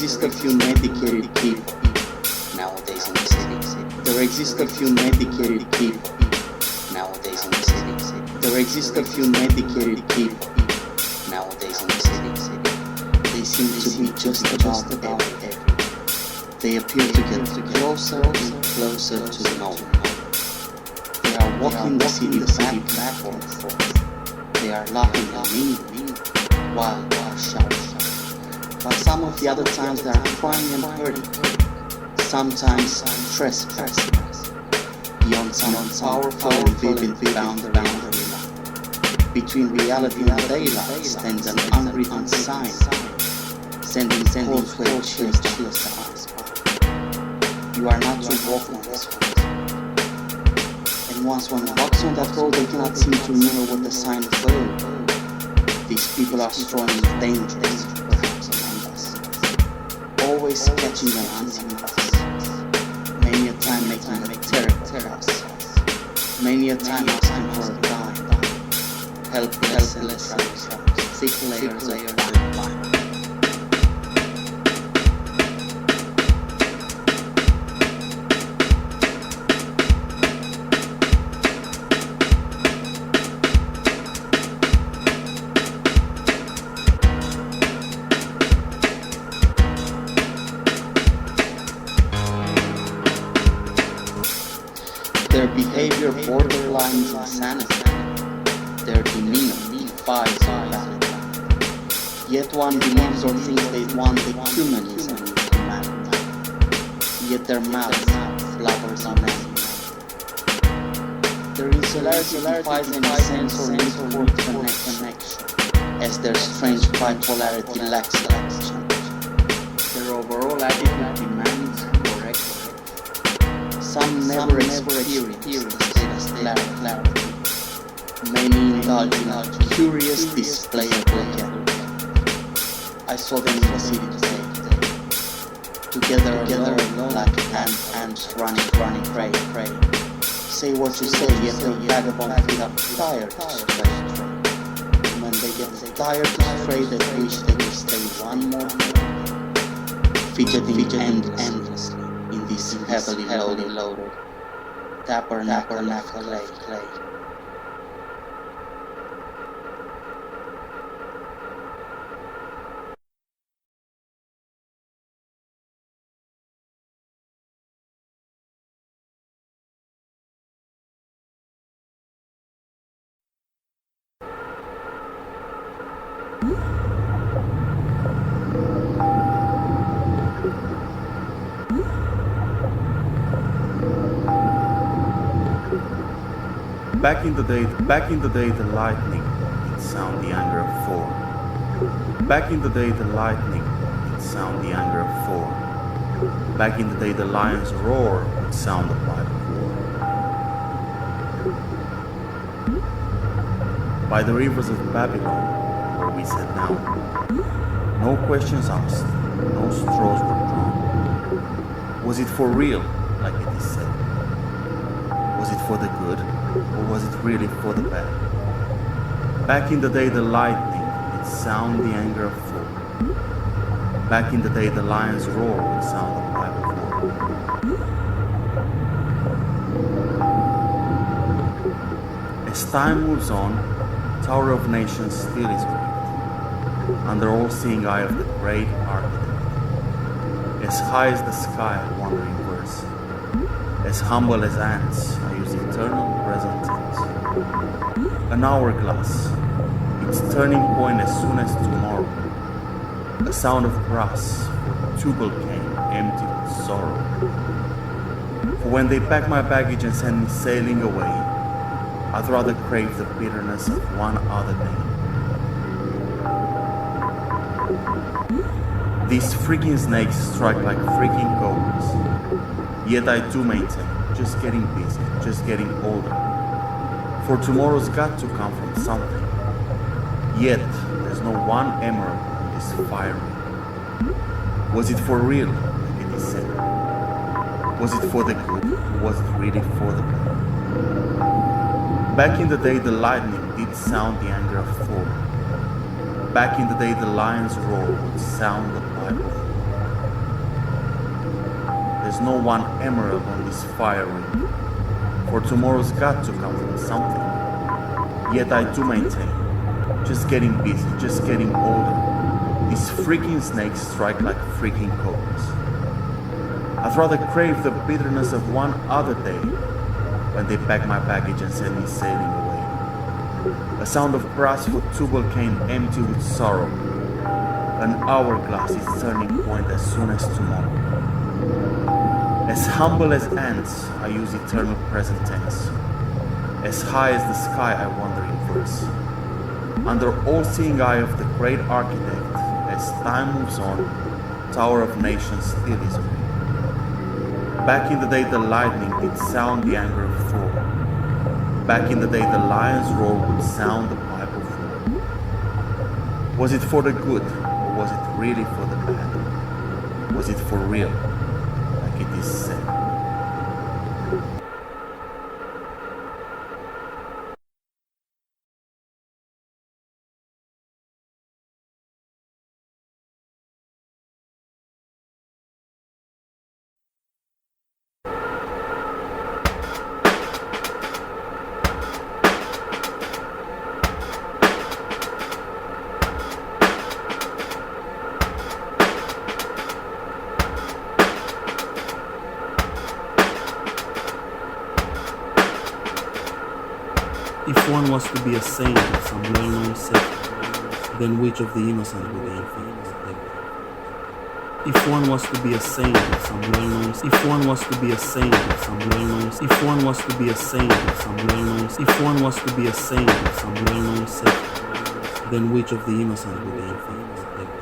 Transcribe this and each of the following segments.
exist a few medicated people nowadays in the city. There exist a few medicated people nowadays in the city. There exist a few medicated people nowadays in the city. They seem to be just about everywhere. They appear to get closer and closer to the moment. They are walking the city back and forth. They are laughing at me while shouting. But some of the other times they are crying and hurting. Sometimes trespassing beyond some powerful and vivid boundary line. Between reality and daylight stands an unwritten sign, sending cold chills down the spine. You are not to walk on this road. And once one walks on that road, they cannot seem to remember what the sign is for. These people are strong and dangerous, perhaps among us, always catching an anti-us. Many a time making a terror us. Many a time asking for a dime. Helpless and thick layers of time. Their behavior borderlines insanity. Their demeanor defies reality. Yet one believes or thinks they want the humanism in humanity. Yet their mouths blabbers on them. Their insularity defies any sense or inward connection, as their strange bipolarity lacks direction. Their overall attitude demands correction. Some never experience the state of clarity. Many indulge in a curious display of vocabulary. I saw them in the city today. Together alone, like ants running, pray. Say what you say, yet the vagabond feet are tired to stray. And when they get tired to stray, they wish they could stay one more minute, fidgeting endlessly in this heavily loaded tabernacle of clay. Back in the day, the lightning did sound the anger of Thor. Back in the day, the lightning did sound the anger of Thor. Back in the day, the lion's roar would sound the pipe of war. By the rivers of Babylon, where we sat down, no questions asked, no straws were drawn. Was it for real, like it is said? Was it for the good? Or was it really for the bad? Back in the day, the lightning did sound the anger of Thor. Back in the day, the lion's roar would sound the pipe of war. As time moves on, Tower of Nations still is great, under all-seeing eye of the great architect. As high as the sky, wandering verse. As humble as ants, I use eternal present tense. An hourglass, its turning point as soon as tomorrow. A sound of brass, for Tubal came, empty with sorrow. For when they pack my baggage and send me sailing away, I'd rather crave the bitterness of one other day. These freaking snakes strike like freaking cobras. Yet I do maintain, just getting busy, just getting older. For tomorrow's got to come from something. Yet there's no one emerald on this fire ring. Was it for real, like it is said? Was it for the good, or was it really for the bad? Back in the day, the lightning did sound the anger of Thor. Back in the day, the lion's roar would sound the pipe of war. there's no one emerald on this fire ring, for tomorrow's got to come from something. Yet I do maintain, just getting busy, just getting older, these freaking snakes strike like freaking cobras. I'd rather crave the bitterness of one other day when they pack my baggage and send me sailing away. A sound of brass for tubal cane empty with sorrow. An hourglass its turning point as soon as tomorrow. As humble as ants, I use eternal present tense. As high as the sky, I wander in verse. Under all-seeing eye of the great architect, as time moves on, Tower of Nations still is away. Back in the day the lightning did sound the anger of Thor. Back in the day the lion's roar would sound the pipe of war. Was it for the good, or was it really for the bad? Was it for real, like it is said? If one was to be a saint of some well-known sect, then which of the innocent would they in fact protect? If one was to be a saint of some well-known, if one was to be a saint of some well-known, if one was to be a saint of some well-known, if one was to be a saint of some well-known sect, then which of the innocent would they in fact protect?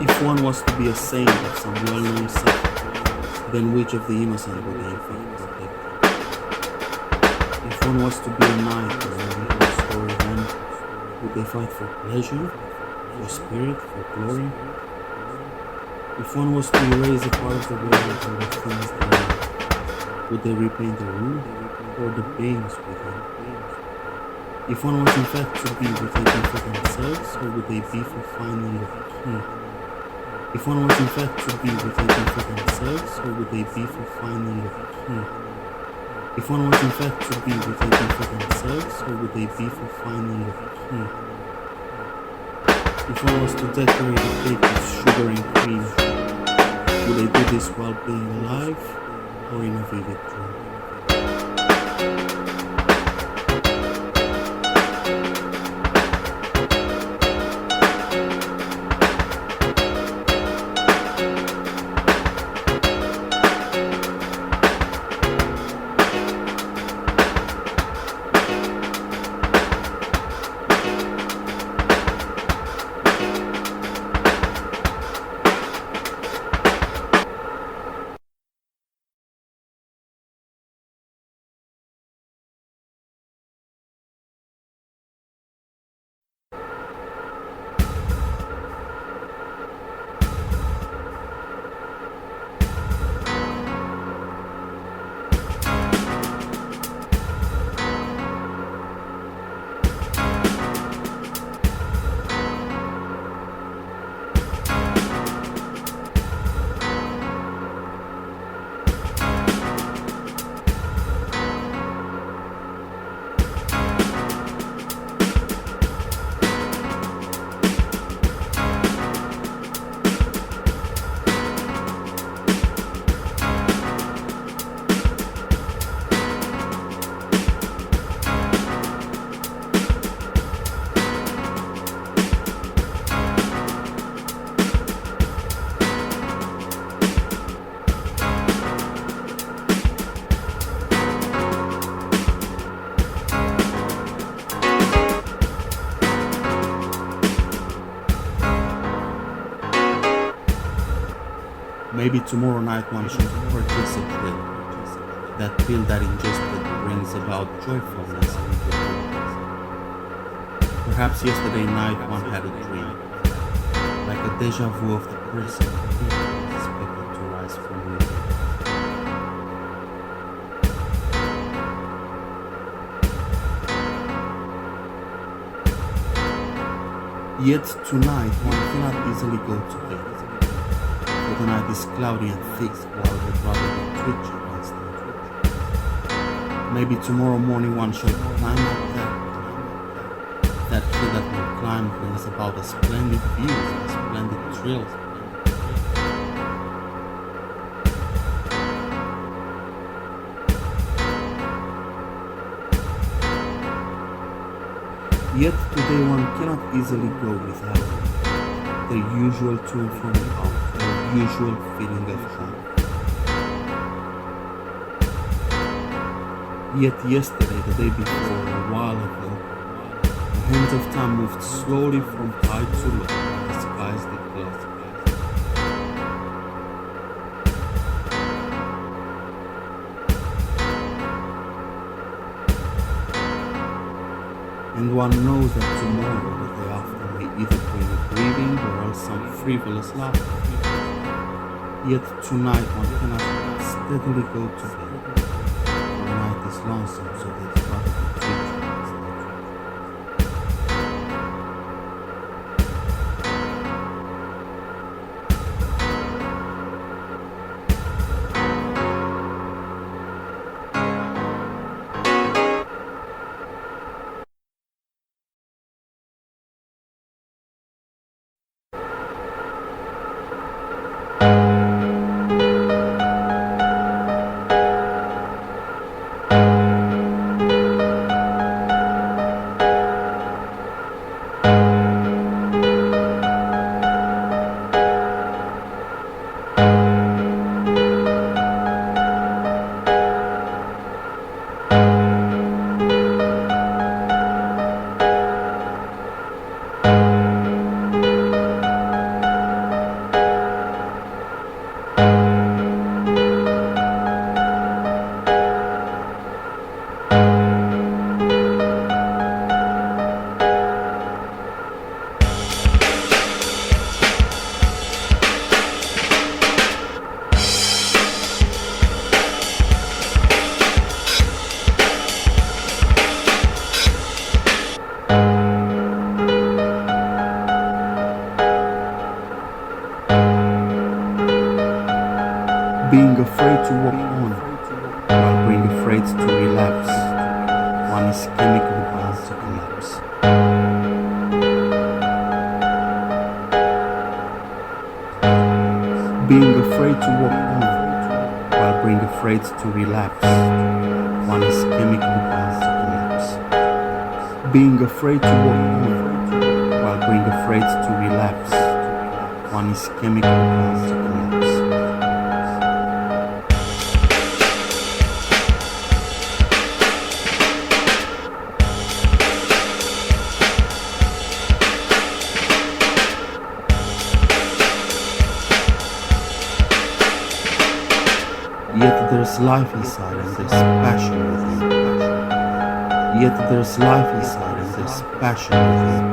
If one was to be a saint of some well-known sect, then which of the innocent would they in fact protect? If one was to be a knight of a little story, then would they fight for pleasure, for spirit, for glory? If one was to erase a part of the world or the things there, would they repaint the room or the beings within? If one was in fact to be, would they be for themselves or would they be for finding the key? If one was in fact to be, would they be for themselves or would they be for finding the key? If one was in fact to be, would they be for themselves or would they be for finding the key? If one was to decorate a cake with sugar and cream, would they do this while being alive or in a vivid dream? Maybe tomorrow night one should purchase a pill. That pill that ingested brings about joyfulness and goodwill. Perhaps yesterday night one had a dream, like a deja vu of the person he expected to rise from within. Yet tonight one cannot easily go to bed, for the night is cloudy and thick while the brother be twitching instead. Maybe tomorrow morning one shall climb up that hill that one climb brings about a splendid view and a splendid thrill. Yet today one cannot easily go without the usual to and from out, the usual feeling of home. Yet yesterday, the day before, a while ago, the hands of time moved slowly from high to low, and the skies did close. And one knows that tomorrow, the day after, may either bring a grieving or else some frivolous laughter. Yet tonight one cannot steadily go to bed, for the night is lonesome, so that it's rather be treated. Being afraid to walk on, while being afraid to relapse, one is chemically bound to collapse. Being afraid to walk on, while being afraid to relapse, one is chemically bound to collapse. Being afraid to walk on, while being afraid to relapse, one is chemically bound to collapse. Yet there's life inside and there's passion within. Yet there's life inside and there's passion within.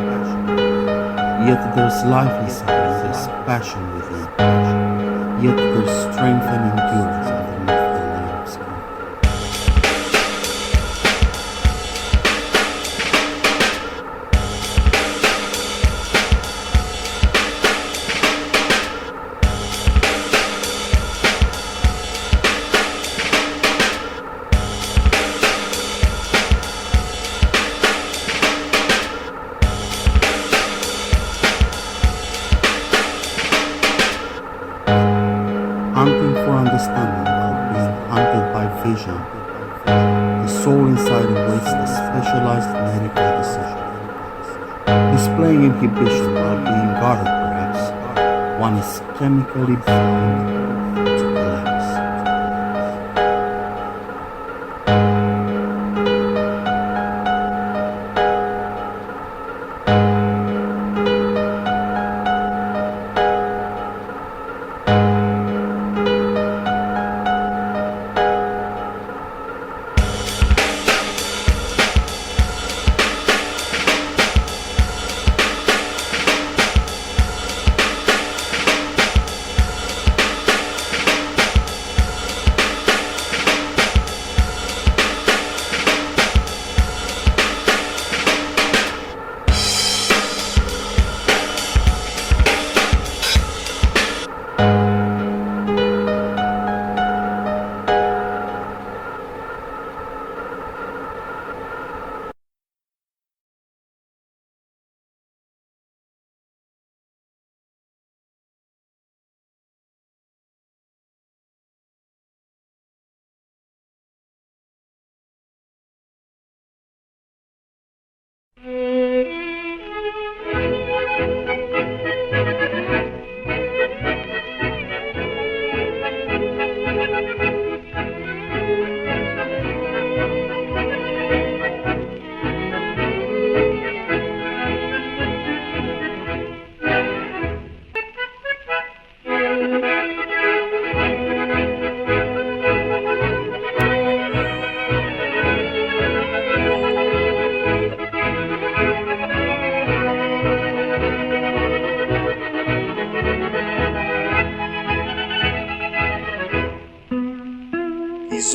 Yet there's life inside and there's passion within. Yet there's strength and endurance underneath the layer of skin. Hunting for understanding while being hunted by vision, the soul inside awaits the specialized medical decision. Displaying inhibition while being guarded perhaps, one is chemically bound to collapse.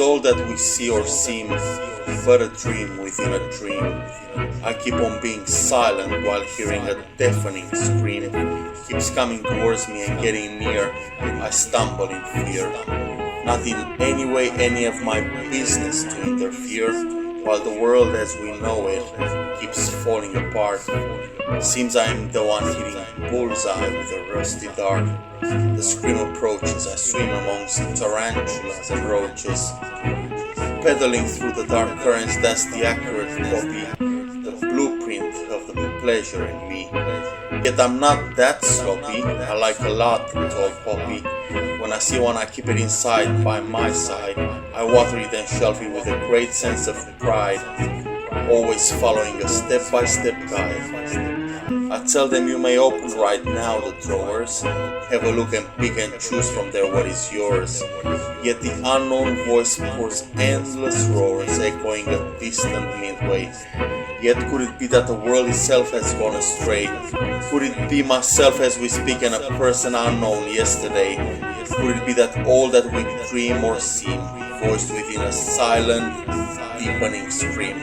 Is all that we see or seem but a dream within a dream? I keep on being silent while hearing a deafening scream. Keeps coming towards me and getting near. I stumble in fear. Not in any way any of my business to interfere, while the world as we know it keeps falling apart. Seems I'm the one hitting bullseye with a rusty dart. The scream approaches, I swim amongst tarantulas and roaches. Pedaling through the dark currents, that's the accurate copy, the blueprint of the pleasure in me. Yet I'm not that sloppy, I like a lot tall poppy. When I see one I keep it inside by my side. I water it and shelf it with a great sense of pride, always following a step-by-step guide. I tell them you may open right now the drawers, have a look and pick and choose from there what is yours. Yet the unknown voice pours endless roars, echoing a distant midway. Yet could it be that the world itself has gone astray? Could it be myself as we speak and a person unknown yesterday? Could it be that all that we dream or seem, voiced within a silent, deepening scream?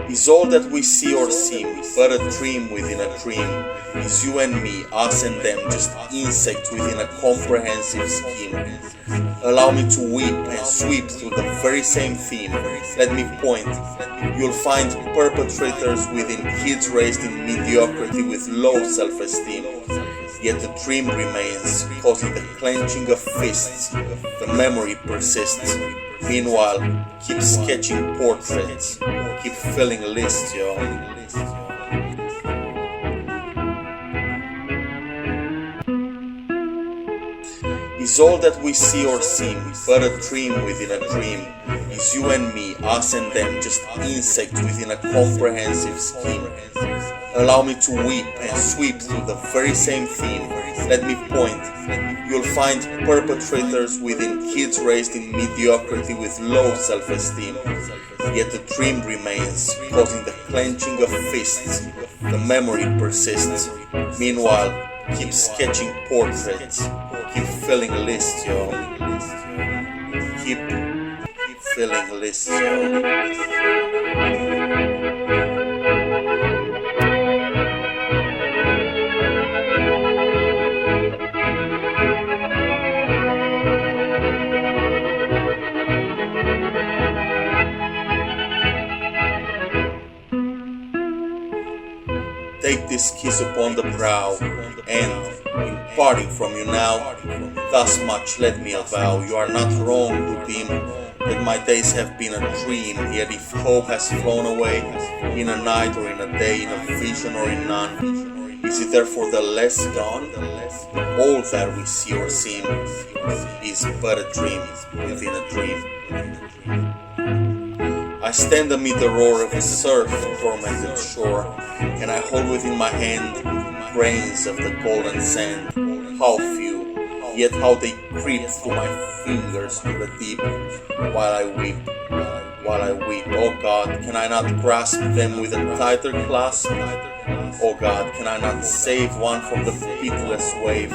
Is all that we see or seem but a dream within a dream? Is you and me, us and them, just insects within a comprehensive scheme? Allow me to weep and sweep through the very same theme. Let me point. You'll find perpetrators within kids raised in mediocrity with low self-esteem. Yet the dream remains, causing the clenching of fists. The memory persists. Meanwhile, keep sketching portraits. Keep filling lists, yo. Is all that we see or seem but a dream within a dream? Is you and me, us and them, just insects within a comprehensive scheme? Allow me to weep and sweep through the very same theme. Let me point. You'll find perpetrators within kids raised in mediocrity with low self-esteem. Yet the dream remains, causing the clenching of fists. The memory persists. Meanwhile, keep sketching portraits. Keep filling lists, yo. Keep filling lists, yo. Take this kiss upon the brow, and in parting from you now, thus much let me avow, you are not wrong to deem that my days have been a dream. Yet if hope has flown away, in a night or in a day, in a vision or in none, is it therefore the less gone? All that we see or seem is but a dream within a dream. I stand amid the roar of a surf-tormented shore, and I hold within my hand grains of the golden sand. How few, yet how they creep through my fingers to the deep, while I weep, Oh God, can I not grasp them with a tighter clasp? Oh God, can I not save one from the pitiless wave?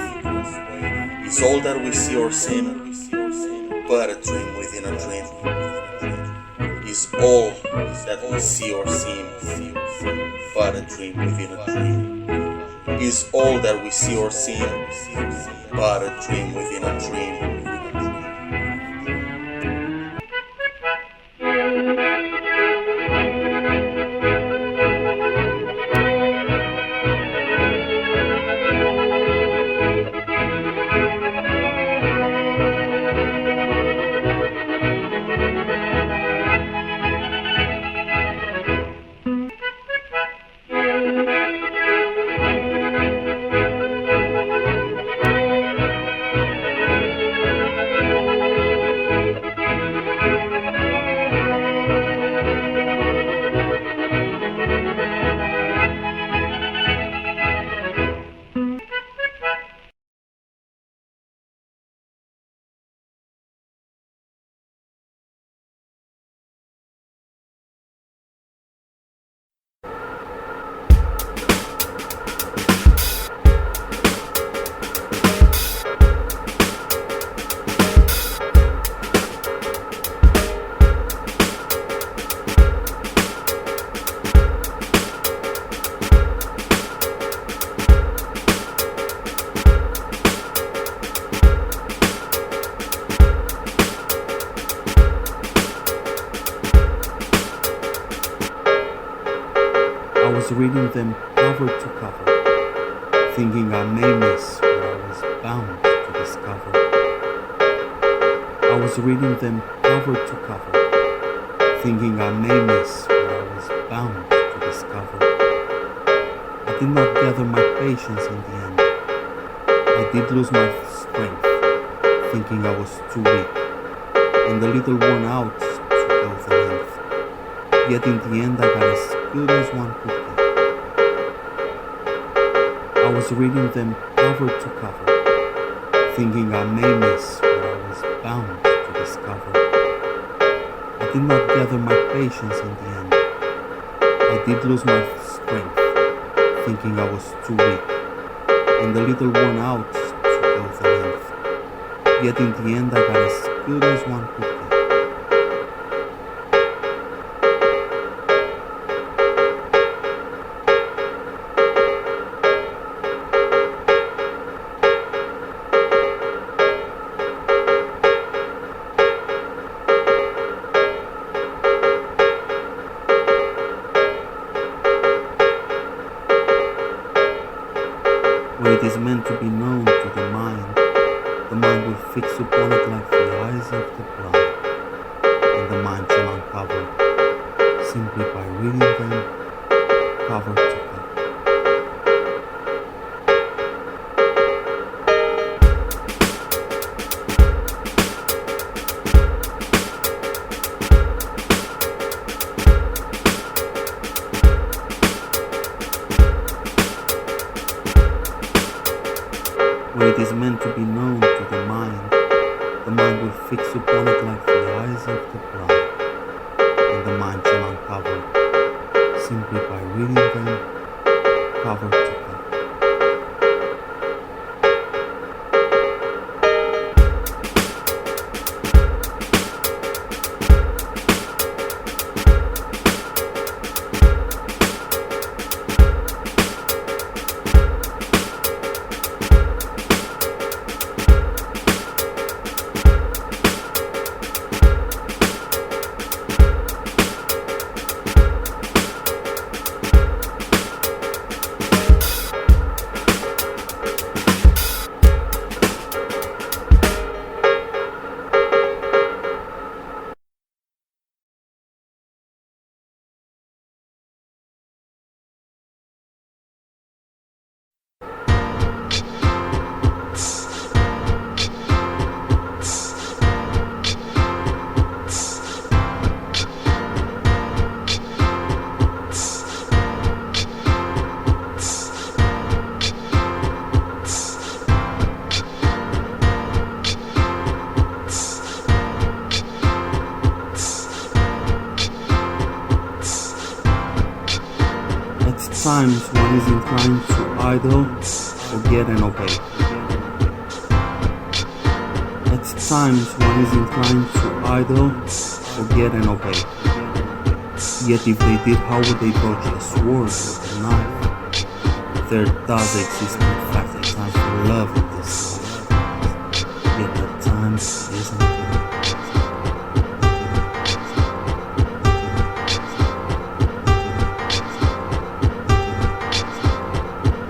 Is all that we see or seem but a dream within a dream? Is all that we see or seem but a dream within a dream? Is all that we see or seem but a dream within a dream? was reading them cover to cover, thinking our name is what I was bound to discover. I was reading them cover to cover, thinking our name is what I was bound to discover. I did not gather my patience in the end. I did lose my strength, thinking I was too weak, and a little worn out to go the length. Yet in the end I got as good as one could get. I was reading them cover to cover, thinking our name is what I was bound to discover. I did not gather my patience in the end. I did lose my strength, thinking I was too weak, and a little worn out to go the length. Yet in the end I got as good as one could get. When it is meant to be known to the mind will fix upon it like the eyes of the blind, and the mind shall uncover simply by reading them cover to cover. When it is meant to be known to the mind will fix upon it like the eyes of the blind, and the mind shall uncover simply by reading them cover to cover. At times one is inclined to idle, forget and obey. At times one is inclined to idle, forget and obey. Yet if they did, how would they dodge a sword or a knife? There does exist in fact a time for love in this life, yet at times it isn't.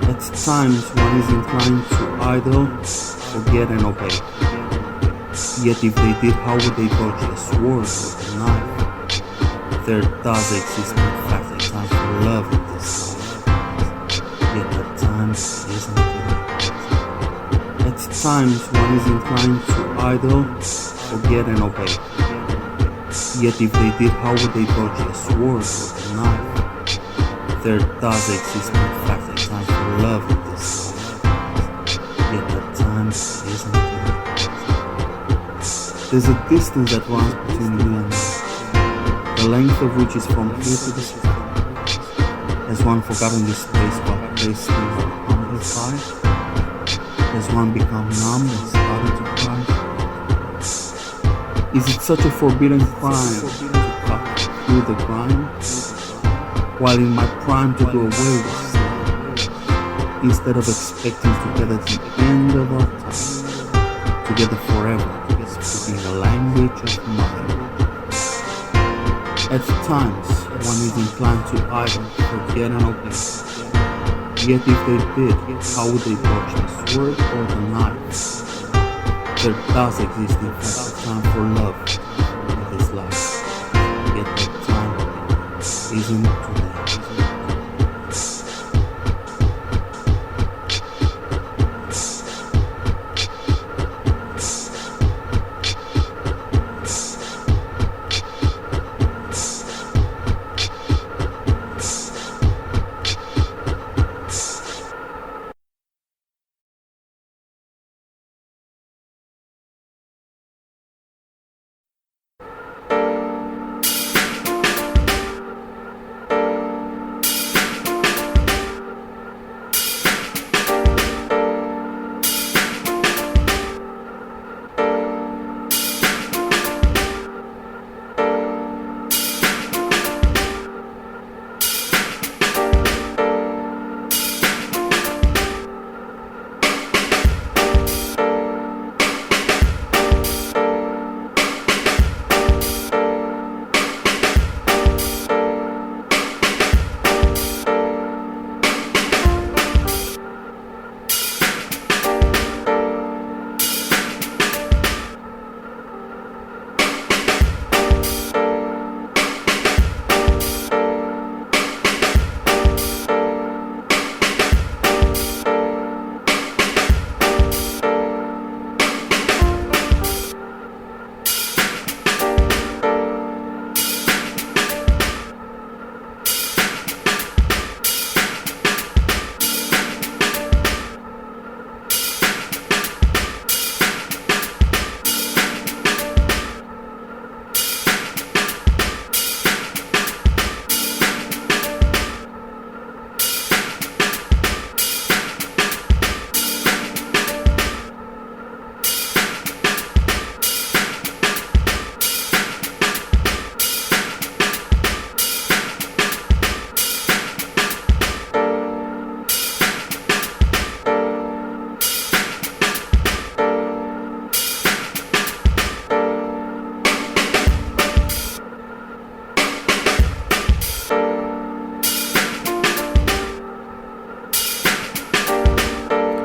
At times one is inclined to idle, forget and obey. Yet if they did, how would they dodge a sword or a knife? There does exist in fact a time for love in this life, yet at times it isn't. At times one is inclined to idle, forget and obey. Yet if they did, how would they dodge a sword or a knife? There does exist in fact a time for love in this life, yet at times it isn't. There's a distance that runs between you and me, the length of which is from here to the sky. Has one forgotten this place while placed in an humble fire? Has one become numb and started to cry? Is it such a forbidden crime to cut through the grime? While in my prime to do away with sin, instead of expecting to get at the end of our time, together forever, speaking the language of mine. At times, one is inclined to either forget and obey. Yet if they did, how would they broach the sword or the knife? There does exist in fact a time for love in this life, yet that time isn't today.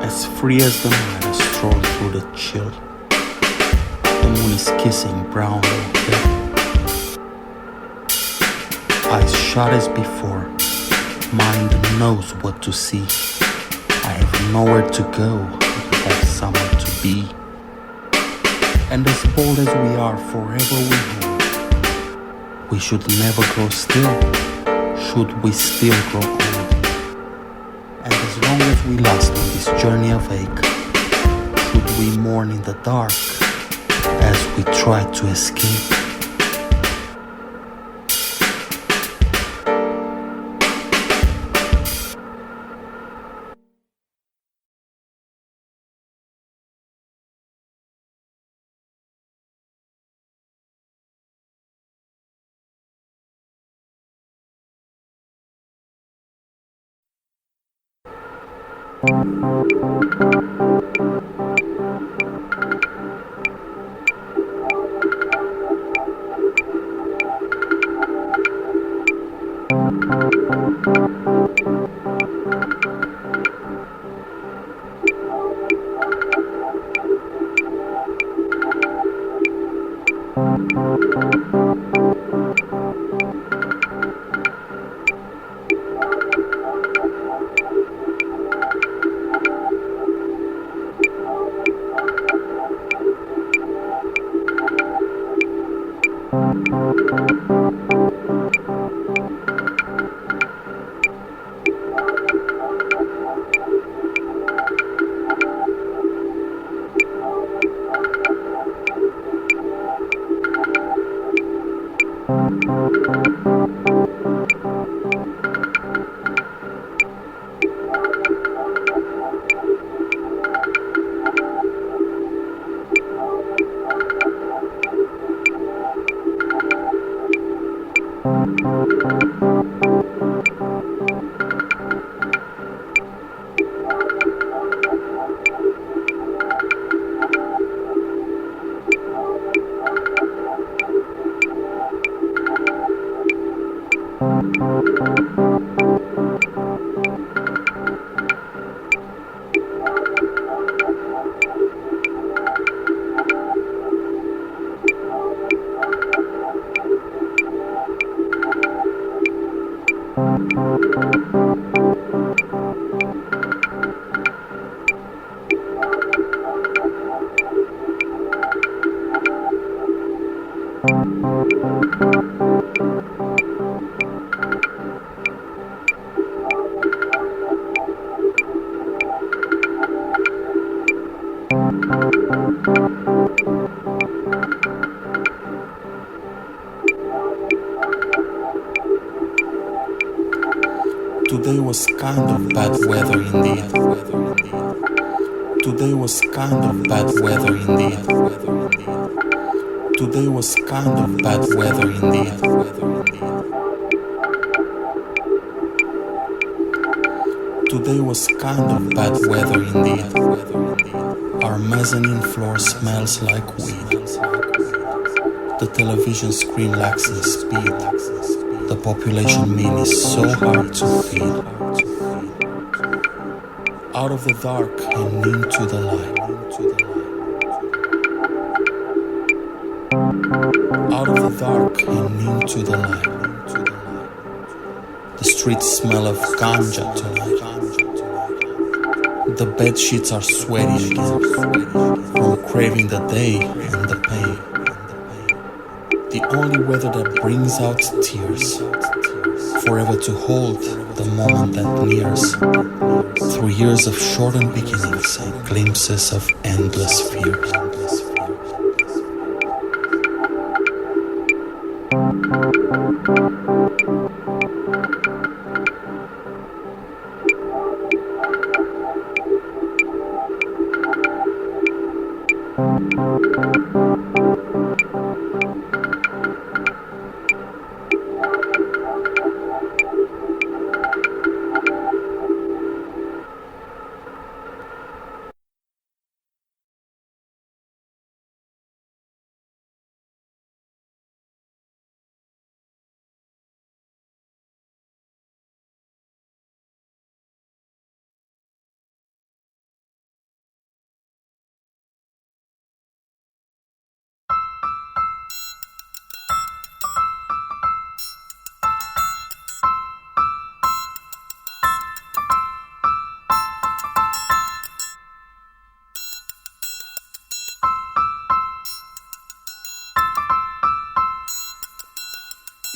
As free as the night, I stroll through the chill. The moon is kissing brown old hill. Eyes shut as before, mind knows what to see. I have nowhere to go, I have somewhere to be. And as bold as we are, forever we hold. We should never grow still, should we still grow old. And as long as we last on this journey of ache, should we mourn in the dark as we try to escape. Today was kind of bad weather indeed. Today was kind of bad weather indeed. Today was kind of bad weather indeed. Today was kind of bad weather indeed. Our mezzanine floor smells like weed. The television screen lacks in speed. The population mean is so hard to feed. Out of the dark and into the light. Out of the dark and into the light. The streets smell of ganja tonight. The bed sheets are sweaty again from craving the day and the pain. The only weather that brings out tears, forever to hold the moment that nears, through years of shortened beginnings and glimpses of endless fears.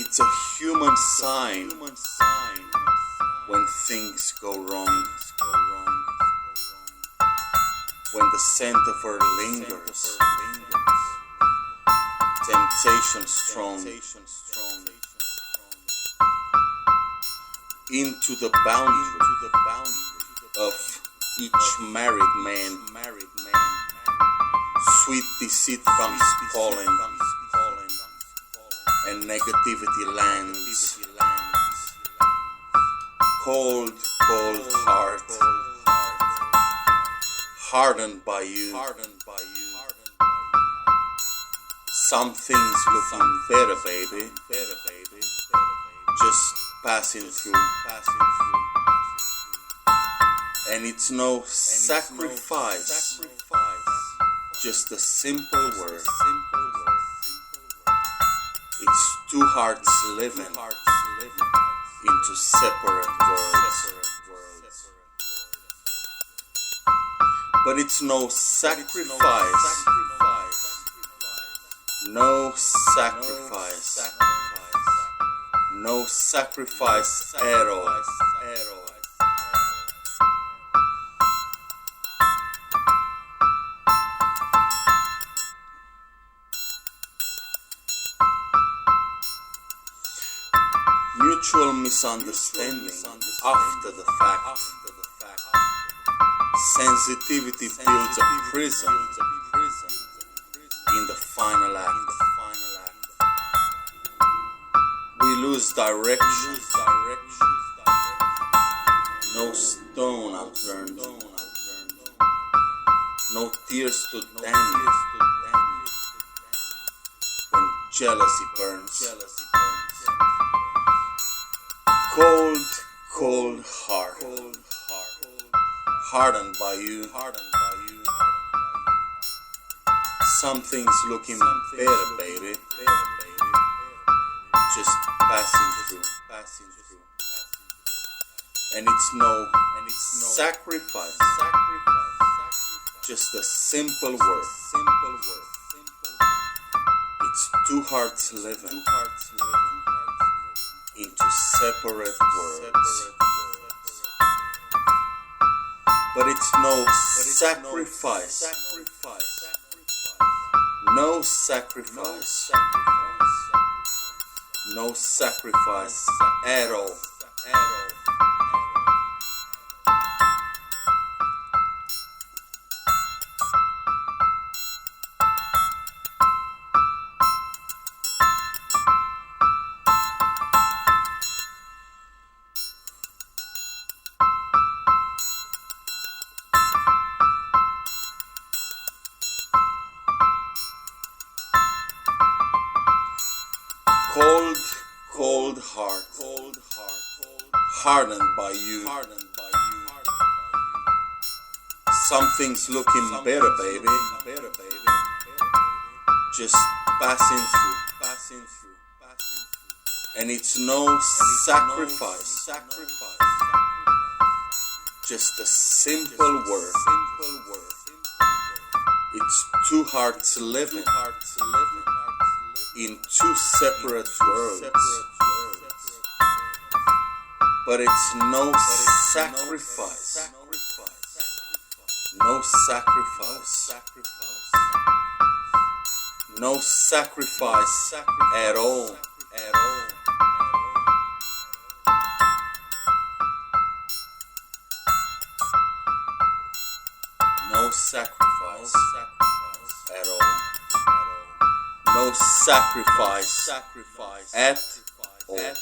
It's a human sign when things go wrong, when the scent of her lingers, temptation strong, into the boundary of each married man, sweet deceit comes calling, and negativity lands. Cold, cold heart, hardened by you. Some things looking better, baby. Just passing through. And it's no sacrifice, just a simple word. It's two hearts living into separate worlds. But it's no sacrifice. No sacrifice. No sacrifice at all. Mutual misunderstanding after the fact. Sensitivity builds a prison in the final act. We lose direction. No stone unturned. No tears to damage when jealousy burns. hardened by you. Something's looking better, baby. Just passing through. And it's no sacrifice. Just a simple word. It's two hearts living into separate worlds. But it's no sacrifice. No sacrifice. No sacrifice at all. Cold heart, hardened by you. Something's looking better, baby. Just passing through. And it's no sacrifice. Just a simple word. It's two hearts living in two separate worlds. But it's no sacrifice. No sacrifice. No sacrifice at all. No sacrifice at all. No sacrifice at all.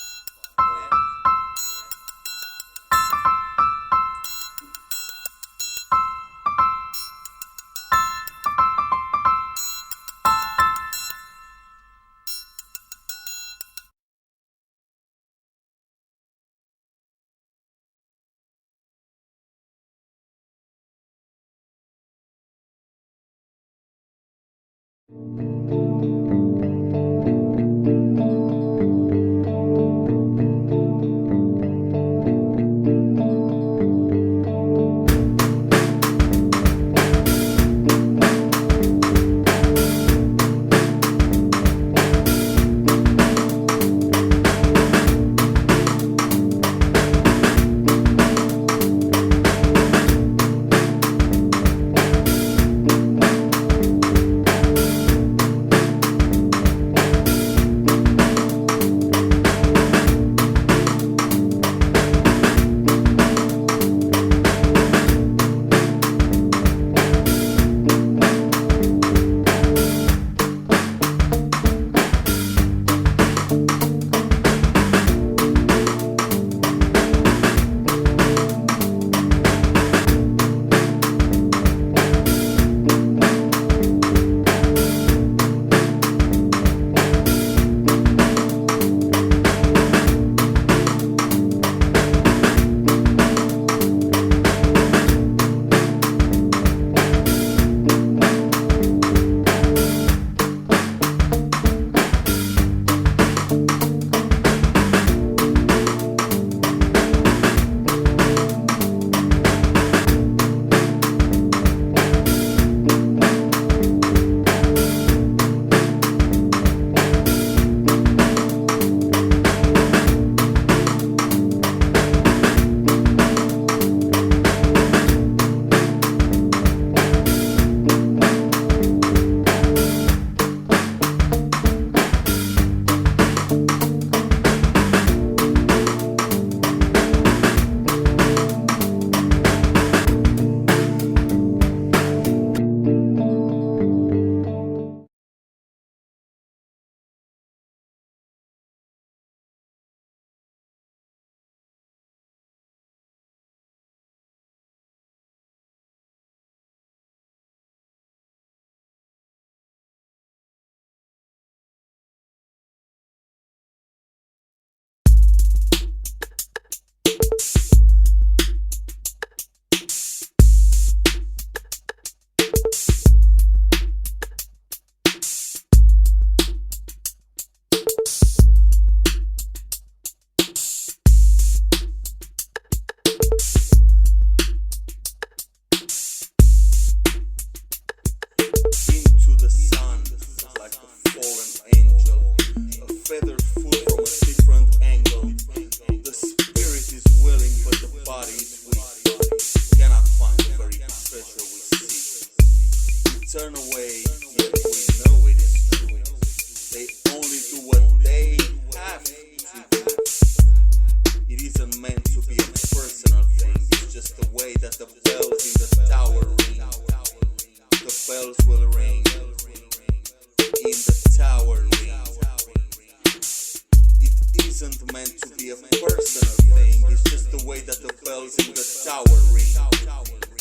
meant to be a personal thing. It's just the way that the bells in the tower ring.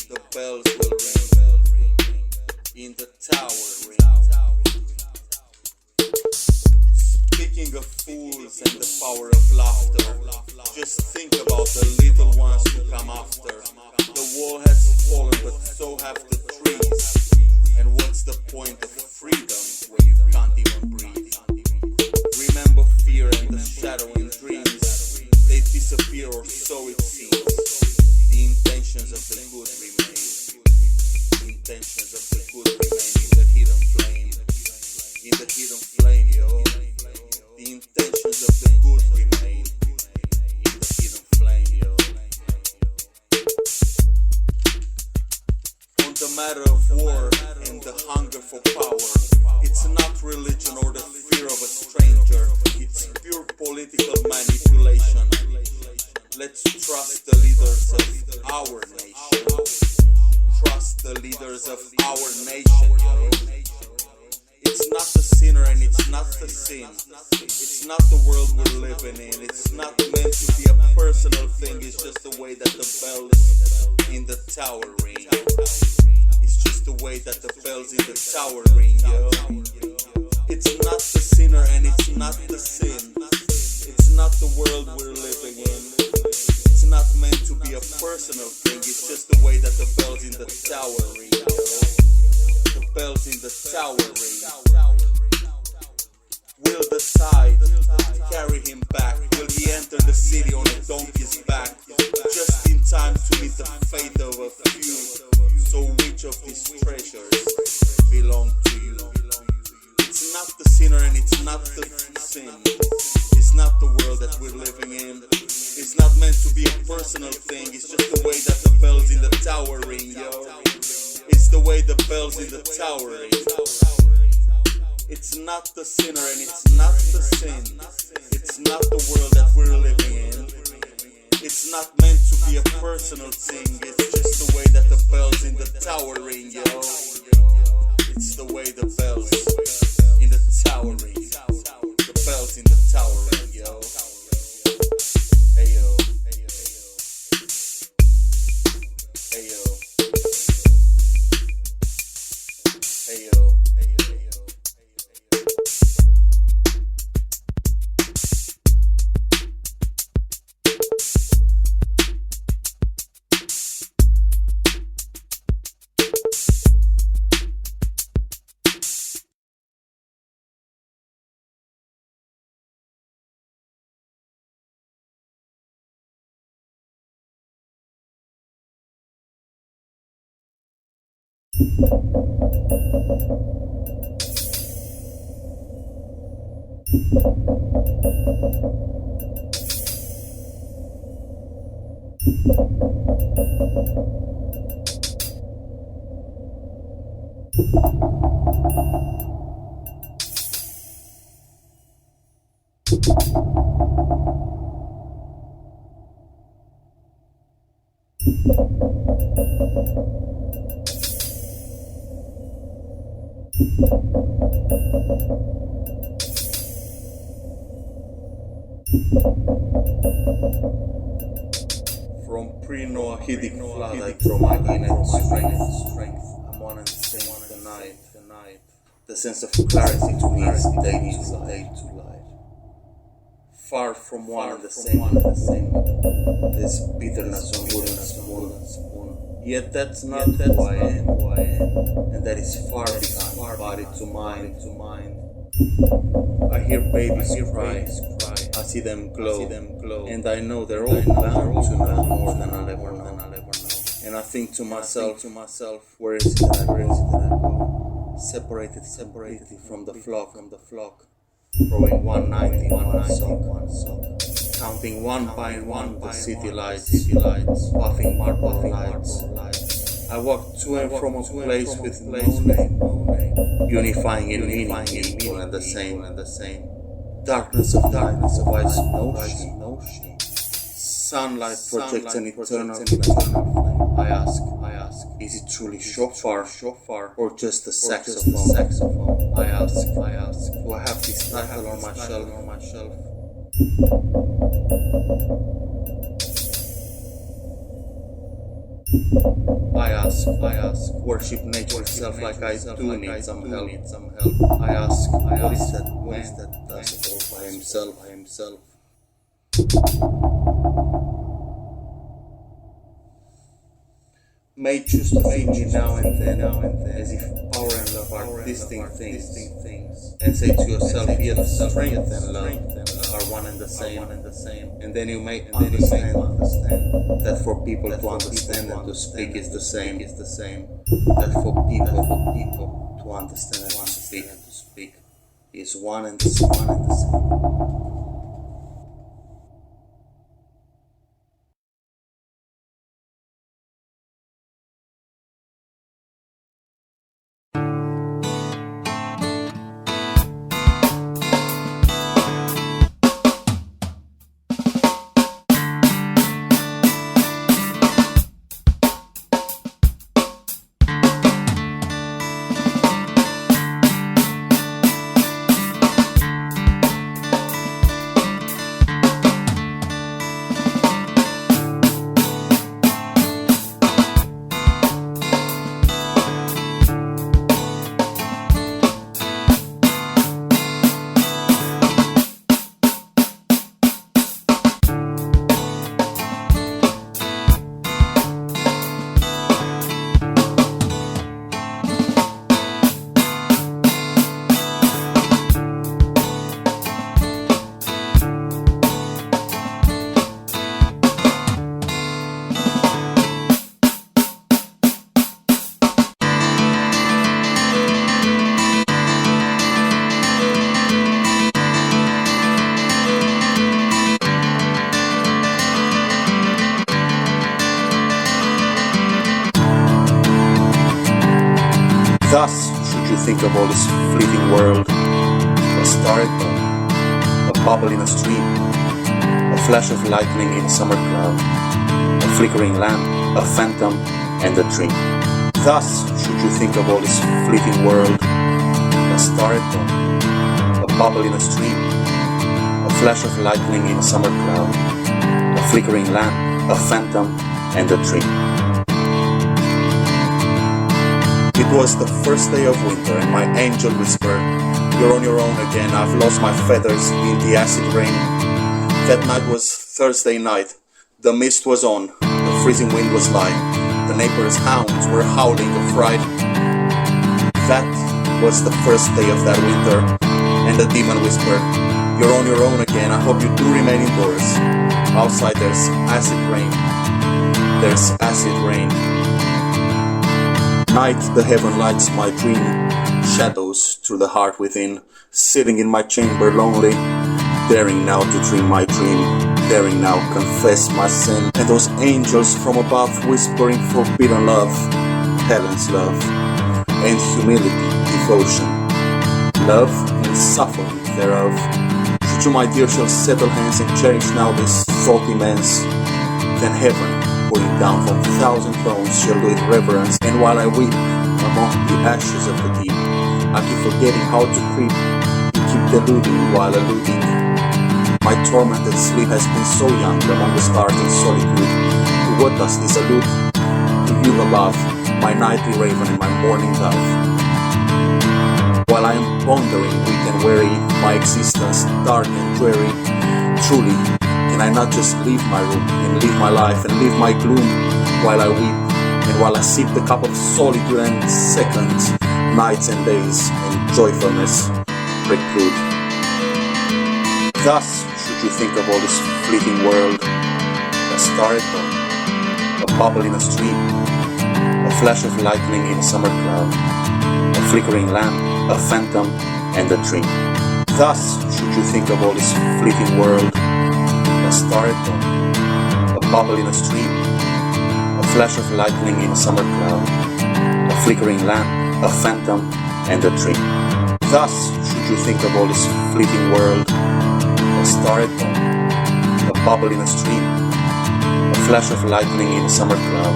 The bells will ring in the tower ring. Speaking of fools and the power of laughter, just think about the little ones who come after. The wall has fallen, but so have the trees. And what's the point of freedom when you can't even breathe? Remember fear and the shadow and dreams. They disappear, or so it seems. The intentions of the good remain. The intentions of the good remain in the hidden flame. In the hidden flame, yo. The intentions of the good remain in the hidden flame, yo. On the matter of war and the hunger for power, it's not religion or the fear of a stranger. It's pure political manipulation. Let's trust the leaders of our nation. Trust the leaders of our nation, yo. It's not the sinner and it's not the sin. It's not the world we're living in. It's not meant to be a personal thing. It's just the way that the bells in the tower ring. It's just the way that the bells in the tower ring, yo. It's not the sinner and it's not the sin. It's not the world we're living in. It's not meant to be a personal thing. It's just the way that the bells in the tower ring, yo. The bells in the tower ring. Will decide to carry him back. Will he enter the city on a donkey's back, just in time to meet the fate of a few? So which of these treasures belong to you? It's not the sinner and it's not the sin. It's not the world that we're living in. It's not meant to be a personal thing. It's just the way that the bells in the tower ring, yo. It's the way the bells in the tower ring. It's not the sinner and it's not the sin. It's not the world that we're living in. It's not meant to be a personal thing. It's just the way that the bells in the tower ring, yo. It's the way the bells in the tower ring. The bells in the tower ring, yo. Hey yo. Hey yo. Hey yo. From pre-Noahidic flood I draw my inner strength. I'm one and the same the night. The sense of clarity to me is day to light. Far from one and the same. There's bitterness on wooden spoon. Yet that's not who I am. And that is far behind body to mind. I hear babies cry. I see them glow, and I know they're all bound to know more than I'll ever know. And I think to myself, where is it that I go? Separated from the flock, growing 190 one sock, counting one by one the city lights, puffing marble lights. I walk to and from a place with no name, unifying in meaning, one and the same. Darkness of eyes, no shame. Sunlight projects an eternal flame. I ask, is it truly shofar, or just a saxophone? I ask, do I have this title on my shelf? I ask, worship nature itself like I do need some help. I ask, what is that man that does it all by himself? May choose to feed me now and then, as if power and love are distinct things, and say to yourself, yet strength and love are one and the same, and then you may understand that for people to understand and to speak is the same, that for people to understand and to speak is one and the same. Thus should you think of all this fleeting world, a star at dawn, a bubble in a stream, a flash of lightning in a summer cloud, a flickering lamp, a phantom, and a dream. Thus should you think of all this fleeting world, a star at dawn, a bubble in a stream, a flash of lightning in a summer cloud, a flickering lamp, a phantom, and a dream. It was the first day of winter, and my angel whispered, "You're on your own again, I've lost my feathers in the acid rain." That night was Thursday night. The mist was on, the freezing wind was light, the neighbors' hounds were howling of fright. That was the first day of that winter, and the demon whispered, "You're on your own again, I hope you do remain indoors. Outside there's acid rain, there's acid rain." Night, the heaven lights my dream, shadows through the heart within, sitting in my chamber lonely, daring now to dream my dream, daring now confess my sin, and those angels from above whispering forbidden love, Helen's love, and humility, devotion, love and suffering thereof. Should you, my dear, shall settle hands and cherish now this thought immense, then heaven, pouring down from 1,000 thrones, shall do it reverence. And while I weep among the ashes of the deep, I keep forgetting how to creep. You keep deluding while eluding. My tormented sleep has been so young among the stars in solitude. To what does this allude? To you above, my nightly raven and my morning dove. While I am pondering, weak and weary, my existence dark and dreary, truly, can I not just leave my room and live my life and live my gloom while I weep and while I sip the cup of solitude and seconds, nights and days and joyfulness preclude. Thus should you think of all this fleeting world, a star at dawn, a bubble in a stream, a flash of lightning in a summer cloud, a flickering lamp, a phantom, and a dream. Thus should you think of all this fleeting world, a star at dawn, a bubble in a stream, a flash of lightning in a summer cloud, a flickering lamp, a phantom, and a dream. Thus should you think of all this fleeting world, a star at dawn, a bubble in a stream, a flash of lightning in a summer cloud,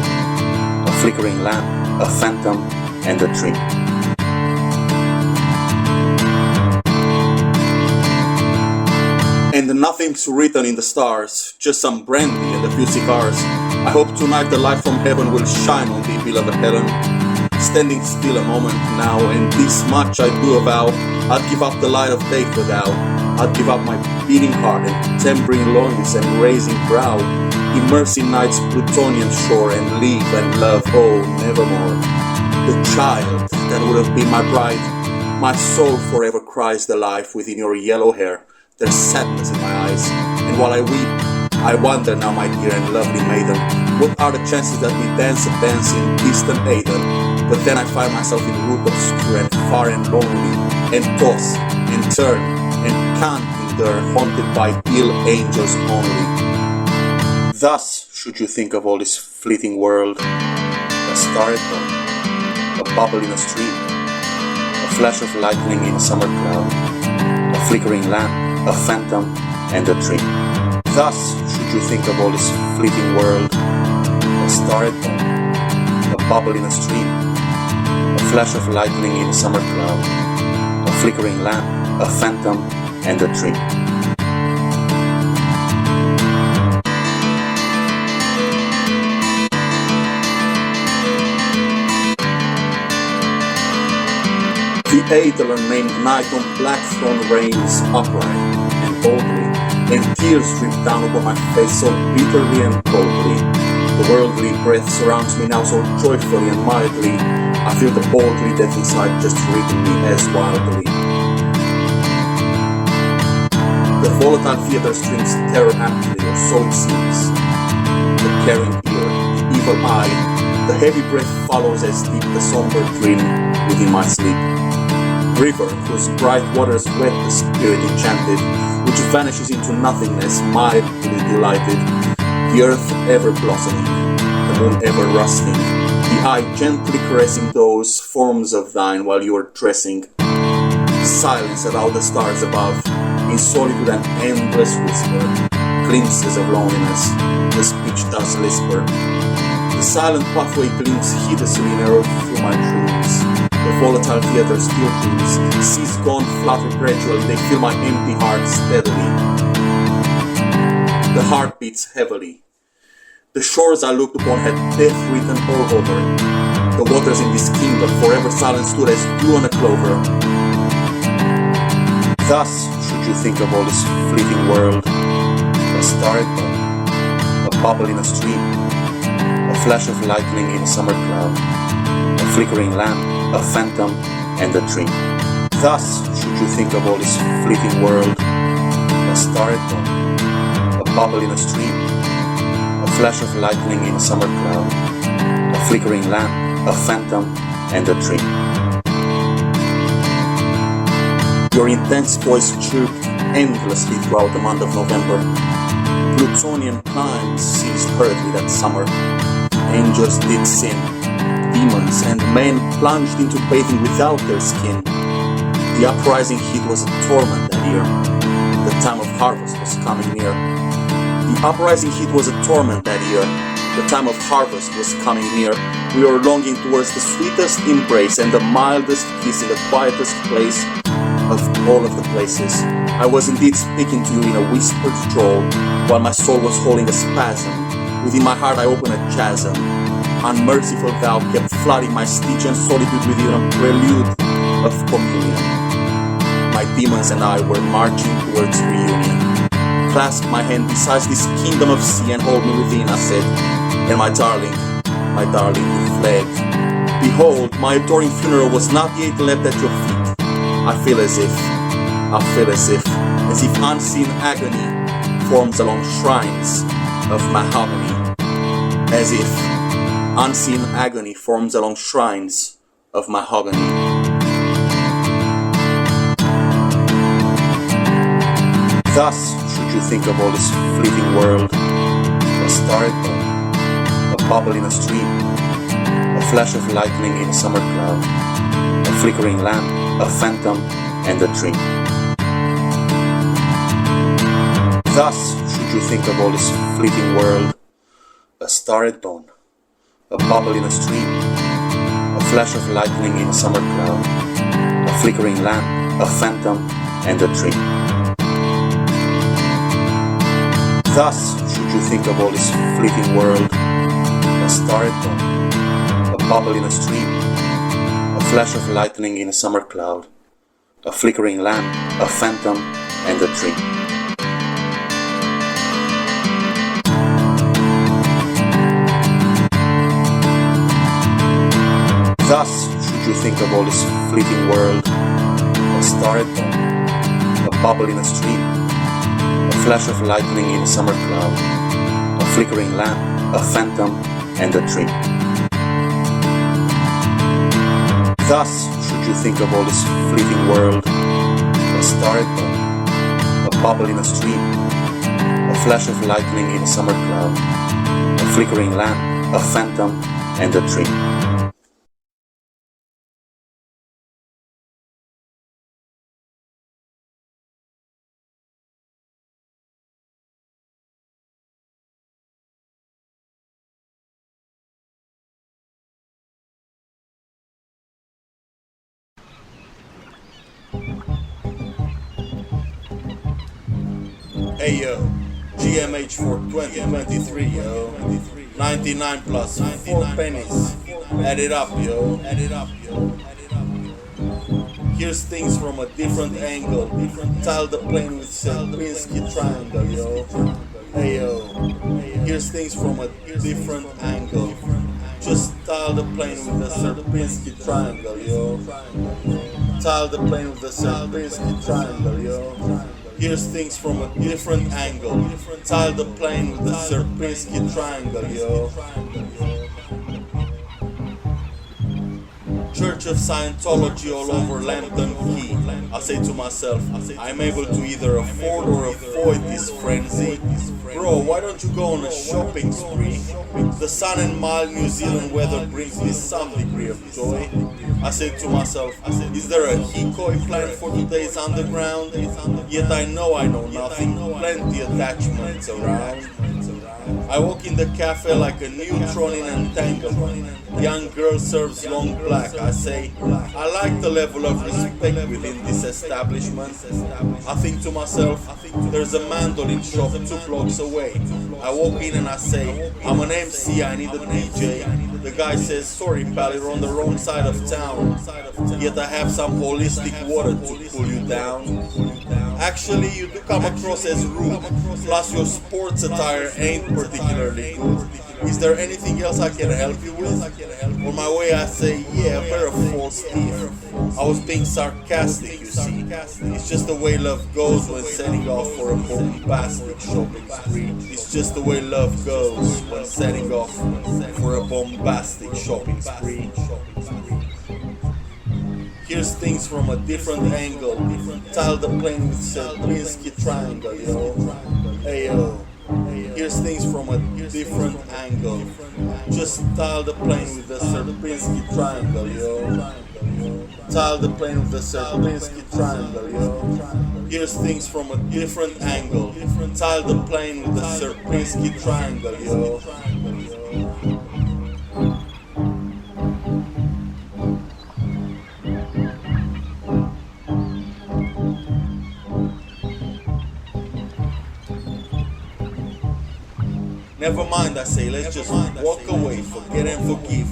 a flickering lamp, a phantom, and a dream. And nothing's written in the stars, just some brandy and a few cigars. I hope tonight the light from heaven will shine on thee, beloved Helen. Standing still a moment now, and this much I do avow, I'd give up the light of day for thou. I'd give up my beating heart and tempering loins and raising brow, immerse in night's plutonian shore and live and love, oh, nevermore. The child that would have been my bride, my soul forever cries the life within your yellow hair. There's sadness in my eyes, and while I weep, I wonder now, my dear and lovely maiden, what are the chances that we dance a dance in distant Aden? But then I find myself in route obscure and far and lonely, and toss and turn and can't endure, haunted by ill angels only. Thus should you think of all this fleeting world: a star at dawn, a bubble in a stream, a flash of lightning in a summer cloud, a flickering lamp, a phantom, and a dream. Thus should you think of all this fleeting world: a star at dawn, a bubble in a stream, a flash of lightning in a summer cloud, a flickering lamp, a phantom, and a dream. The Aether named night on black throne reigns upright and boldly, and tears drip down upon my face so bitterly and coldly. The worldly breath surrounds me now so joyfully and mildly. I feel the boldly death inside just reading me as wildly. The volatile theater strings terror amply, or so it seems. The caring ear, the evil eye, the heavy breath follows as deep the somber dream within my sleep. River whose bright waters wet the spirit enchanted, which vanishes into nothingness, mildly delighted. The earth ever blossoming, the moon ever rusting, the eye gently caressing those forms of thine while you are dressing. Silence about the stars above, in solitude an endless whisper, glimpses of loneliness, the speech does lisper. The silent pathway gleams hideously in earth through my dreams. The volatile theater still dreams, seas gone flutter gradually, they fill my empty heart steadily. The heart beats heavily. The shores I looked upon had death written all over. The waters in this kingdom forever silent stood as dew on a clover. Thus should you think of all this fleeting world: a star at dawn, a bubble in a stream, a flash of lightning in a summer cloud, a flickering lamp, a phantom, and a dream. Thus should you think of all this fleeting world: a star at dawn, a bubble in a stream, a flash of lightning in a summer cloud, a flickering lamp, a phantom, and a dream. Your intense voice chirped endlessly throughout the month of November. Plutonian climes ceased hurriedly that summer. Angels did sin. Demons and men plunged into bathing without their skin. The uprising heat was a torment that year. The time of harvest was coming near. The uprising heat was a torment that year. The time of harvest was coming near. We were longing towards the sweetest embrace and the mildest kiss in the quietest place of all of the places. I was indeed speaking to you in a whispered drawl, while my soul was holding a spasm. Within my heart I opened a chasm. Unmerciful thou kept flooding my Stygian solitude with a prelude of communion. My demons and I were marching towards reunion. Clasp my hand beside this kingdom of sea and hold me within, I said. And my darling, you fled. Behold, my adoring funeral was not yet left at your feet. I feel as if unseen agony forms along shrines of mahogany. As if unseen agony forms along shrines of mahogany. Thus should you think of all this fleeting world: a star at dawn, a bubble in a stream, a flash of lightning in a summer cloud, a flickering lamp, a phantom, and a dream. Thus should you think of all this fleeting world: a star at dawn, a bubble in a stream, a flash of lightning in a summer cloud, a flickering lamp, a phantom, and a dream. Thus should you think of all this fleeting world: a star at dawn, a bubble in a stream, a flash of lightning in a summer cloud, a flickering lamp, a phantom, and a tree. Thus should you think of all this fleeting world: a star at dawn, a bubble in a stream, a flash of lightning in a summer cloud, a flickering lamp, a phantom, and a tree. Thus should you think of all this fleeting world: a star at dawn, a bubble in a stream, a flash of lightning in a summer cloud, a flickering lamp, a phantom, and a tree. Hey yo, GMH for 2023 yo, 99 plus 4 pennies, add it up yo, Here's things from a different angle, tile the plane with Sierpinski triangle yo. Hey yo, here's things from a different angle, just tile the plane with the Sierpinski triangle yo. Tile the plane with the Sierpinski triangle yo. Here's things from a different angle, tile the plane with the Sierpinski triangle, yo. Church of Scientology all over Lambton Key. I say to myself, I'm able to either afford or avoid this frenzy. Bro, why don't you go on a shopping spree? The sun and mild New Zealand weather brings me some degree of joy. I said to myself, is there a hikoi plan for today's underground? Yet I know nothing, plenty attachments around. I walk in the cafe like a neutron in entanglement. Young girl serves long black. I say, I like the level of respect within this establishment. I think to myself, there's a mandolin shop 2 blocks away. I walk in and I say, I'm an MC, I need a DJ. The guy says, sorry pal, you're on the wrong side of town. Yet I have some holistic water to cool you down. Actually, you do come across as rude, plus your sports attire ain't particularly good. Is there anything else I can help you with? On my way I say, yeah, a pair of false teeth. I was being sarcastic, you see. It's just the way love goes when setting off for a bombastic shopping spree. It's just the way love goes when setting off for a bombastic shopping spree. Here's things from a different angle, tile the plane with Sierpinski triangle, yo. Hey yo, here's things from a different angle, just tile the plane with the Sierpinski triangle, yo. Tile the plane with the Sierpinski triangle, yo. Here's things from a different angle, tile the plane with the Sierpinski triangle, yo. Never mind, I say, let's just walk away, forget and forgive.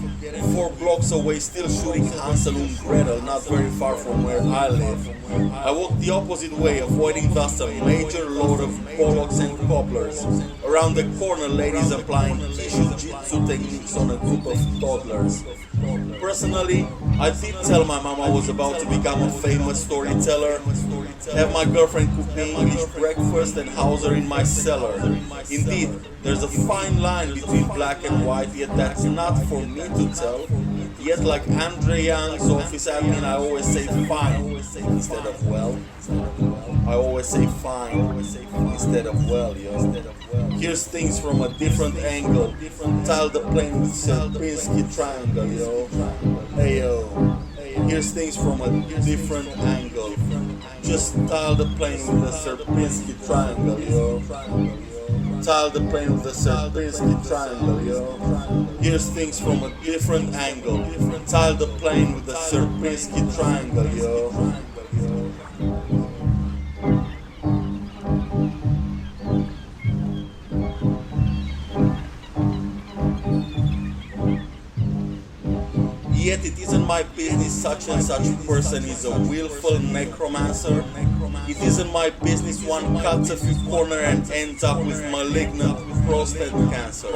4 blocks away, still shooting Hansel and Gretel, not very far from where I live. I walk the opposite way, avoiding thus a major load of bollocks and cobblers. Around the corner, ladies applying Jiu-Jitsu techniques on a group of toddlers. Personally, I did tell my mom I was about to become a famous storyteller, have my girlfriend cook me English breakfast and house her in my cellar. Indeed, there's a fine line between black and white, yet that's not for me to tell. Yet like Andre Young's office admin, I always say fine instead of well. I always say fine instead of well, yo. Here's things from a different angle, tile the plane with Sierpinski triangle, yo. Hey yo, here's things from a different angle, just tile the plane with the Sierpinski triangle, yo. Tile the plane with the Sierpinski triangle, yo. Here's things from a different angle, tile the plane with the Sierpinski triangle, yo. yet it isn't my business such and such person is a willful necromancer. It isn't my business one cuts a few corners and ends up with malignant prostate cancer.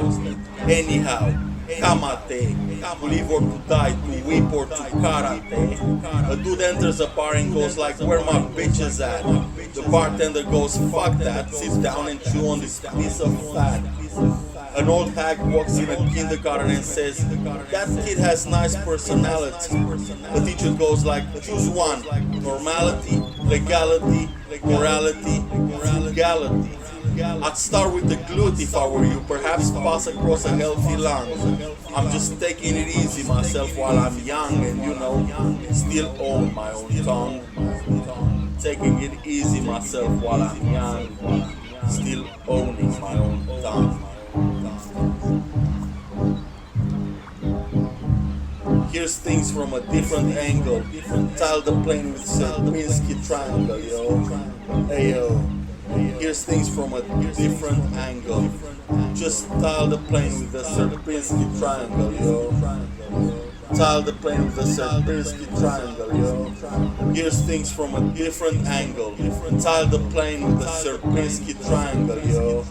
Anyhow, kamate, to live or to die, to whip or to karate. A dude enters a bar and goes like, where my bitches at? The bartender goes, fuck that, sits down and chew on this piece of fat. An old hag walks in a kindergarten and says, that kid has nice personality. The teacher goes like, choose one, normality, legality, morality, frugality. I'd start with the glute if I were you, perhaps pass across a healthy lung. I'm just taking it easy myself while I'm young and still own my own tongue. Taking it easy myself while I'm young, still owning my own tongue. Here's things from a different angle. Tile the plane with Sierpinski triangle, yo. Hey yo. Here's things from a different angle. Just tile the plane with the Sierpinski triangle, yo. Tile the plane with the Sierpinski triangle, yo. Here's things from a different angle. Tile the plane with the Sierpinski triangle, yo.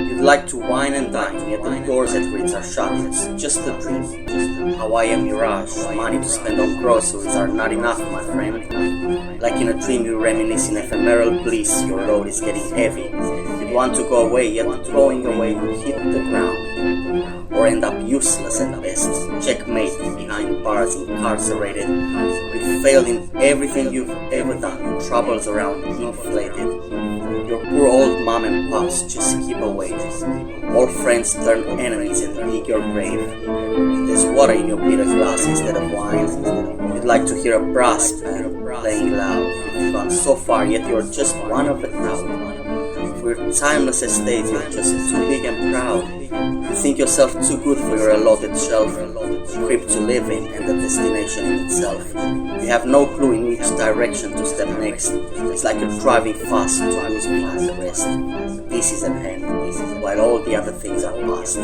You'd like to wine and dine, yet the doors at Ritz are shut. It's just a dream. Hawaii mirage, money to spend on groceries are not enough, my friend. Like in a dream you reminisce in ephemeral bliss, your load is getting heavy. You'd want to go away, yet going away would hit the ground. Or end up useless at best. Checkmate, behind bars, incarcerated. You failed in everything you've ever done. Troubles around, inflated. Your poor old mom and pops just keep away. All friends turn enemies and dig your grave. There's water in your bitter glass instead of wine. You'd like to hear a brass band playing loud. You've gone so far, yet you're just one of the crowd. For your timeless estate, you're just too big and proud. You think yourself too good for your allotted shelf, crib to live in and the destination in itself. You have no clue in which direction to step next. It's like you're driving fast to lose behind the rest. This is at hand, while all the other things are past.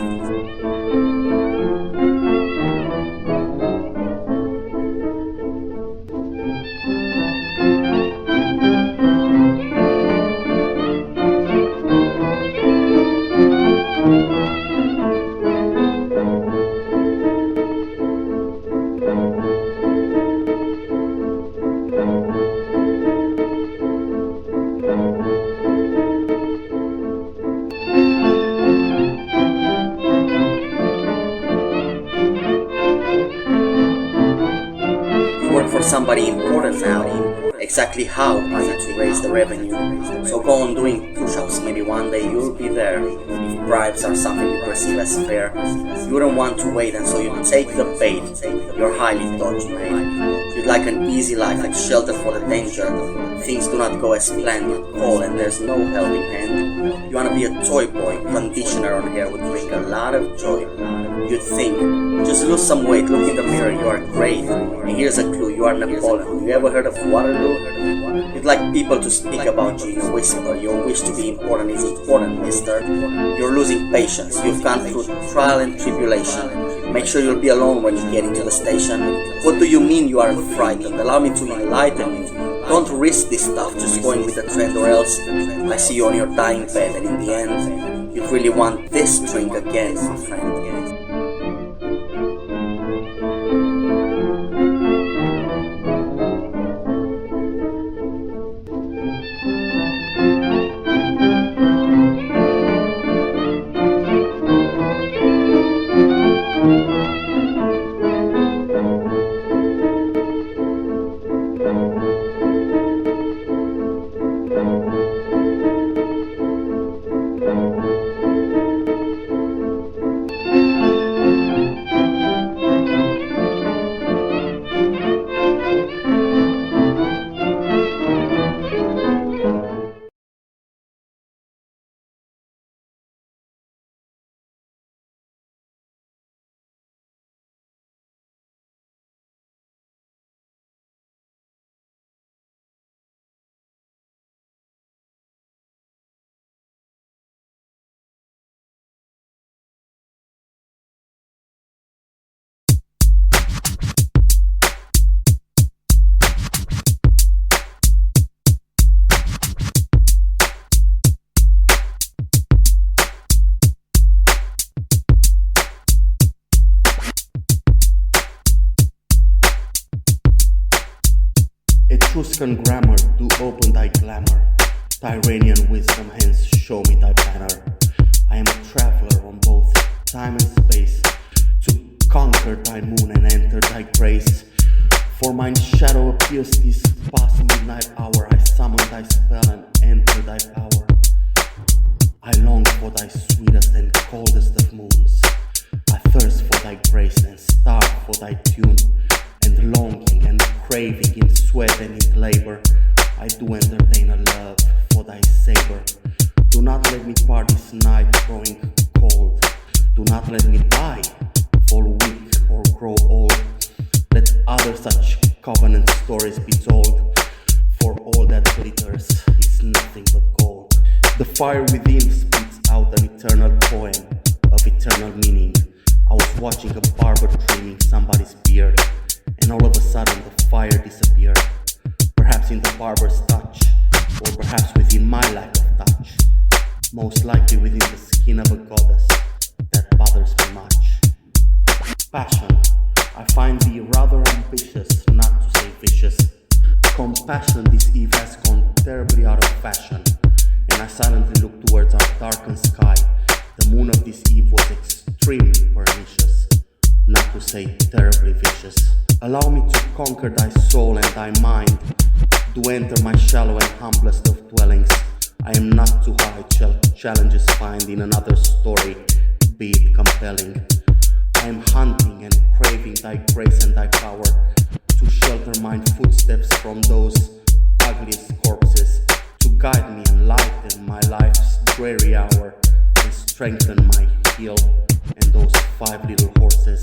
Somebody important now. Exactly how are you to raise the revenue? So go on doing push-ups, maybe one day you'll be there. If bribes are something you perceive as fair, you wouldn't want to wait, and so you take the bait. You're highly dodgy, mate. You'd like an easy life, like shelter for the danger. Things do not go as planned, you call and there's no helping hand. You wanna be a toy boy, conditioner on hair would bring a lot of joy. You'd think, just lose some weight, look in the mirror, you are great. And here's a clue, you are Napoleon. You ever heard of Waterloo? You'd like people to speak about you in a whisper. Your wish to be important is important, mister. You're losing patience, you've gone through trial and tribulation. Make sure you'll be alone when you get into the station. What do you mean you aren't frightened? Allow me to enlighten you. Don't risk this stuff just going with the trend, or else I see you on your dying bed, and in the end, you'd really want this drink again, my friend. Etruscan grammar do open thy glamour. Tyranian wisdom hence show me thy banner. I am a traveler on both time and space, to conquer thy moon and enter thy grace. For mine shadow appears this past midnight hour. I summon thy spell and enter thy power. I long for thy sweetest and coldest of moons. I thirst for thy grace and starve for thy tune. And longing and craving in sweat and in labor, I do entertain a love for thy savor. Do not let me part this night growing cold. Do not let me die, fall weak or grow old. Let other such covenant stories be told, for all that glitters is nothing but gold. The fire within spits out an eternal poem of eternal meaning. I was watching a barber trimming somebody's beard, and all of a sudden the fire disappeared. Perhaps in the barber's touch, or perhaps within my lack of touch. Most likely within the skin of a goddess that bothers me much. Passion, I find thee rather ambitious, not to say vicious. Compassion this eve has gone terribly out of fashion, and I silently look towards our darkened sky. The moon of this eve was extremely pernicious, not to say terribly vicious. Allow me to conquer thy soul and thy mind, to enter my shallow and humblest of dwellings. I am not too high, challenges find in another story, be it compelling. I am hunting and craving thy grace and thy power, to shelter mine footsteps from those ugliest corpses, to guide me and lighten my life's dreary hour, and strengthen my heel and those 5 little horses.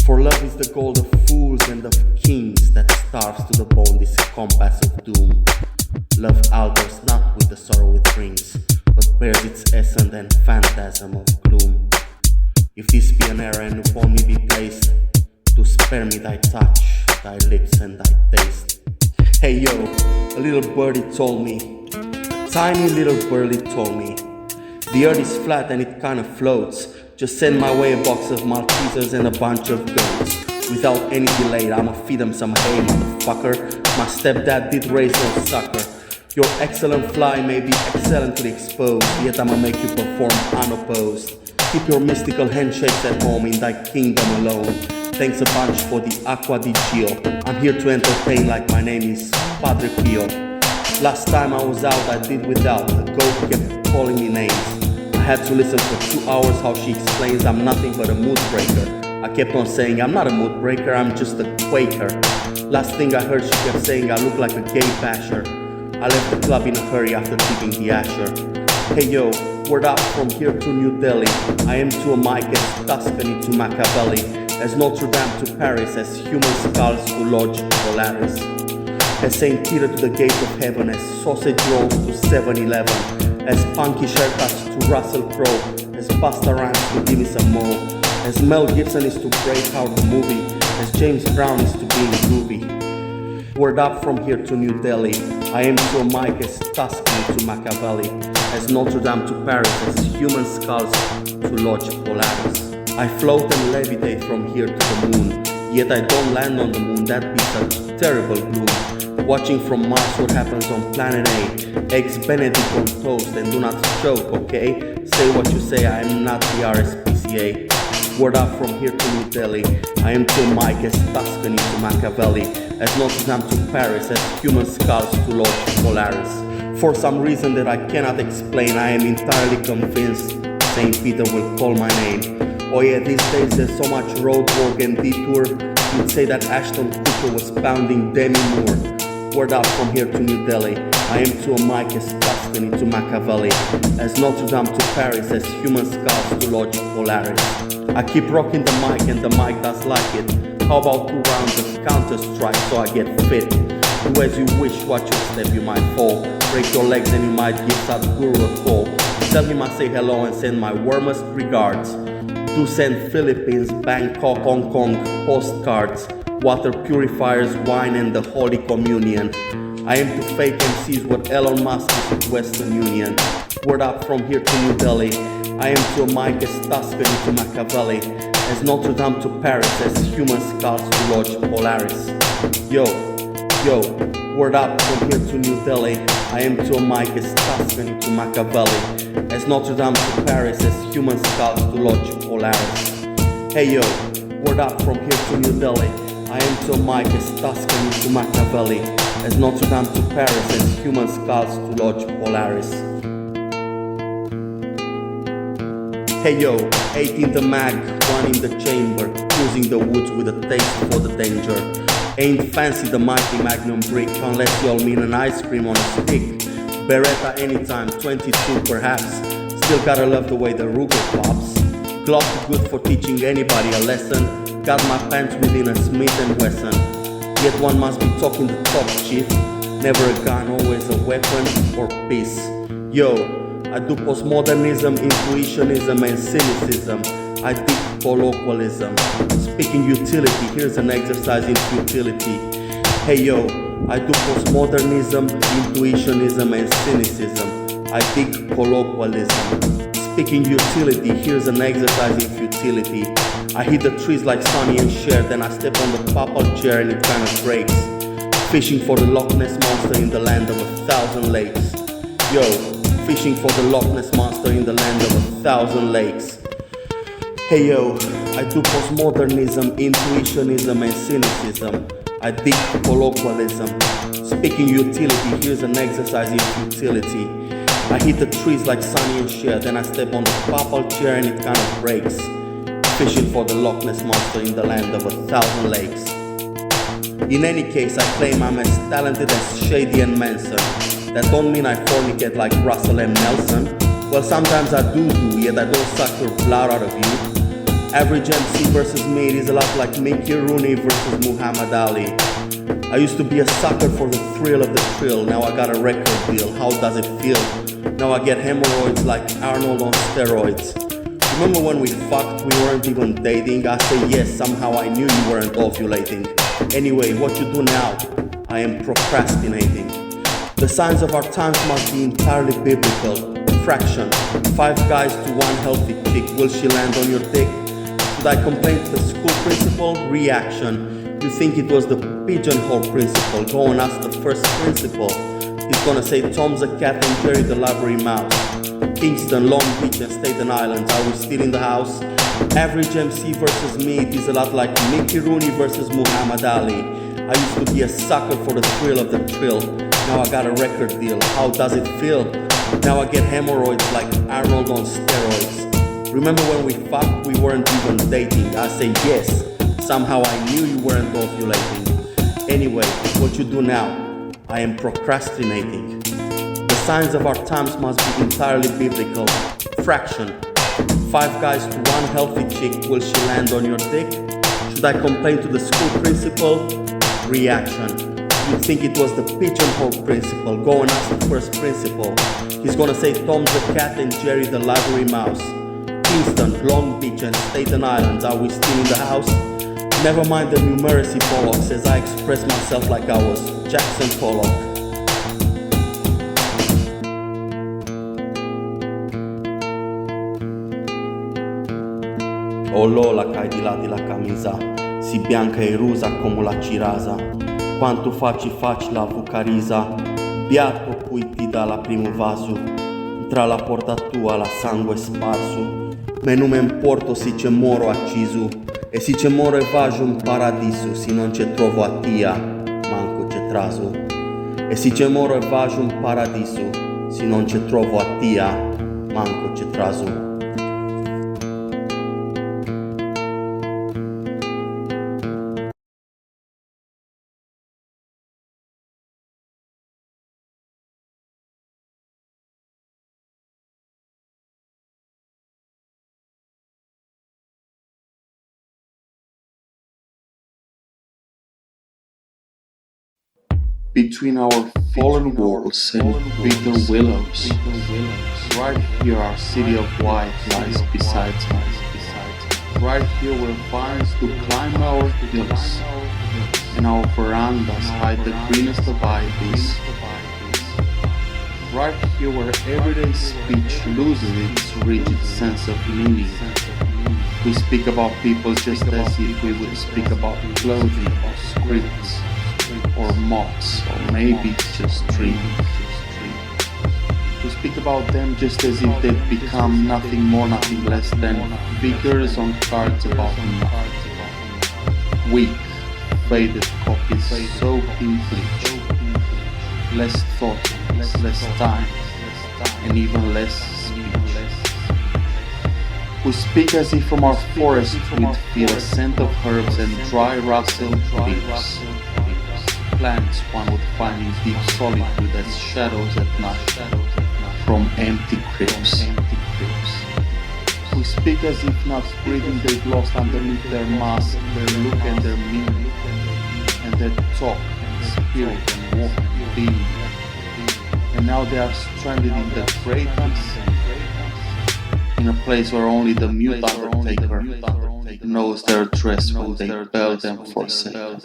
For love is the gold of fools and of kings, that starves to the bone this compass of doom. Love alters not with the sorrow it brings, but bears its essence and phantasm of gloom. If this be an error and upon me be placed, to spare me thy touch, thy lips and thy taste. Hey yo, a little birdie told me, tiny little birdie told me, the earth is flat and it kinda floats. Just send my way a box of Maltesers and a bunch of goats. Without any delay, I'ma feed them some hay, motherfucker. My stepdad did raise no sucker. Your excellent fly may be excellently exposed, yet I'ma make you perform unopposed. Keep your mystical handshakes at home in thy kingdom alone. Thanks a bunch for the Aqua di Gio. I'm here to entertain like my name is Padre Pio. Last time I was out, I did without. The goat kept calling me names. I had to listen for 2 hours how she explains I'm nothing but a mood breaker. I kept on saying I'm not a mood breaker, I'm just a Quaker. Last thing I heard, she kept saying I look like a gay basher. I left the club in a hurry after tipping the Asher. Hey yo, word up from here to New Delhi. I am to a mic as Tuscany to Machiavelli, as Notre Dame to Paris, as human skulls to Lodge Polaris, as St. Peter to the gate of heaven, as sausage rolls to 7-Eleven, as punky haircuts to Russell Crowe, as Busta Rhymes to Give Me Some More, as Mel Gibson is to Braveheart the movie, as James Brown is to being groovy. Word up from here to New Delhi. I am to a mic as Tuscany to Machiavelli, as Notre Dame to Paris, as human skulls to Lodge Polaris. I float and levitate from here to the moon, yet I don't land on the moon, that'd be such terrible gloom. Watching from Mars what happens on planet A, eggs Benedict on toast, and do not choke, okay? Say what you say, I am not the RSPCA. Word up from here to New Delhi. I am to a mic as Tuscany to Machiavelli, as Notre Dame to Paris, as human skulls to Lodge Polaris. For some reason that I cannot explain, I am entirely convinced St. Peter will call my name. Oh yeah, these days there's so much road work and detour, you'd say that Ashton Kutcher was pounding Demi Moore. Word up from here to New Delhi. I am to a mic as Tuscany to Machiavelli, as Notre Dame to Paris, as human skulls to Lodge Polaris. I keep rocking the mic and the mic does like it. How about 2 rounds of Counter-Strike so I get fit? Do as you wish, watch your step, you might fall. Break your legs and you might give Sadhguru a call. Tell him I say hello and send my warmest regards. Do send Philippines, Bangkok, Hong Kong postcards, water purifiers, wine and the Holy Communion. I am to fake MCs what Elon Musk is with Western Union. Word up from here to New Delhi. I am to a mic as Tuscany to Machiavelli, as Notre Dame to Paris, as human skulls to Lodge Polaris. Yo, Word up from here to New Delhi. I am to Mike as Tuscany to Machiavelli, as Notre Dame to Paris, as human skulls to Lodge Polaris. Hey yo, word up from here to New Delhi. I am to Mike as Tuscany to Machiavelli, as Notre Dame to Paris, as human skulls to Lodge Polaris. Hey yo, 8 in the mag, 1 in the chamber, cruising the woods with a taste for the danger. Ain't fancy the mighty Magnum brick, unless y'all mean an ice cream on a stick. Beretta anytime, 22 perhaps, still gotta love the way the Ruger pops. Glock good for teaching anybody a lesson, got my pants within a Smith & Wesson. Yet one must be talking the talk, chief, never a gun, always a weapon or peace. Yo, I do postmodernism, intuitionism and cynicism. I dig colloquialism. Speaking utility, here's an exercise in futility. Hey yo, I do postmodernism, intuitionism and cynicism. I dig colloquialism. Speaking utility, here's an exercise in futility. I hit the trees like Sonny and Cher, then I step on the papal chair and it kind of breaks. Fishing for the Loch Ness Monster in the land of 1,000 lakes. Yo, fishing for the Loch Ness Monster in the land of 1,000 lakes. Hey yo, I do postmodernism, intuitionism and cynicism. I dig colloquialism. Speaking utility, here's an exercise in futility. I hit the trees like Sonny and Cher, then I step on the papal chair and it kind of breaks. Fishing for the Loch Ness Monster in the land of 1,000 lakes. In any case, I claim I'm as talented as Shady and Manson. That don't mean I fornicate like Russell M. Nelson. Well, sometimes I do, yet I don't suck your blood out of you. Average MC versus me, it is a lot like Mickey Rooney versus Muhammad Ali. I used to be a sucker for the thrill of the thrill, now I got a record deal, how does it feel? Now I get hemorrhoids like Arnold on steroids. Remember when we fucked, we weren't even dating? I say yes, somehow I knew you weren't ovulating. Anyway, what you do now? I am procrastinating. The signs of our times must be entirely biblical. Fraction, 5 guys to 1 healthy chick, will she land on your dick? Should I complain to the school principal? Reaction, you think it was the pigeonhole principal, go and ask the first principal. He's gonna say Tom's a cat and Jerry the library mouse. Kingston, Long Beach and Staten Island, are we still in the house? Average MC versus me, it is a lot like Mickey Rooney versus Muhammad Ali. I used to be a sucker for the thrill of the thrill, now I got a record deal, how does it feel? Now I get hemorrhoids like Arnold on steroids. Remember when we fucked, we weren't even dating? I say yes, somehow I knew you weren't ovulating. Anyway, what you do now? I am procrastinating. The signs of our times must be entirely biblical. Fraction, 5 guys to 1 healthy chick, will she land on your dick? Should I complain to the school principal? Reaction, you think it was the pigeonhole principal, go and ask the first principal. He's gonna say Tom's the cat and Jerry the library mouse. Kingston, Long Beach and Staten Island, are we still in the house? Never mind the numeracy bollocks as I express myself like I was Jackson Pollock. O Lola che hai di là di la camisa, si bianca e rusa come la ciraza. Quanto faci la vucariza, beato cui ti dà la primo vaso, tra la porta tua la sangue sparso. Me non me importo se c'è moro acciso, e se c'è moro e vaggio un paradiso, se non c'è trovo a tia, manco c'è traso. E se c'è moro e vaggio un paradiso, se non c'è trovo a tia, manco c'è traso. Between our fallen walls and bitter willows, right here our city of white lies beside us. Right here where vines do climb our hills, and our verandas hide the greenest of ivies. Right here where everyday speech loses its rigid sense of meaning. We speak about people just as if we would speak about clothing or scripts. or moths, or maybe just dreams. We speak about them just as if they've become nothing more, nothing less than figures on cards about nothing. Weak, faded copies soaked in bleach. Less thought, less time, and even less speech. We speak as if from our forest we'd feel a scent of herbs and dry rustled leaves. Plants one would find in deep solitude as shadows at night from empty crypts. We speak as if not breathing they've lost underneath their mask, their look and their meaning, and their talk, spirit and walk and being. And now they are stranded in the great unseen, in a place where only the mute undertaker knows their address when they bell them for sale.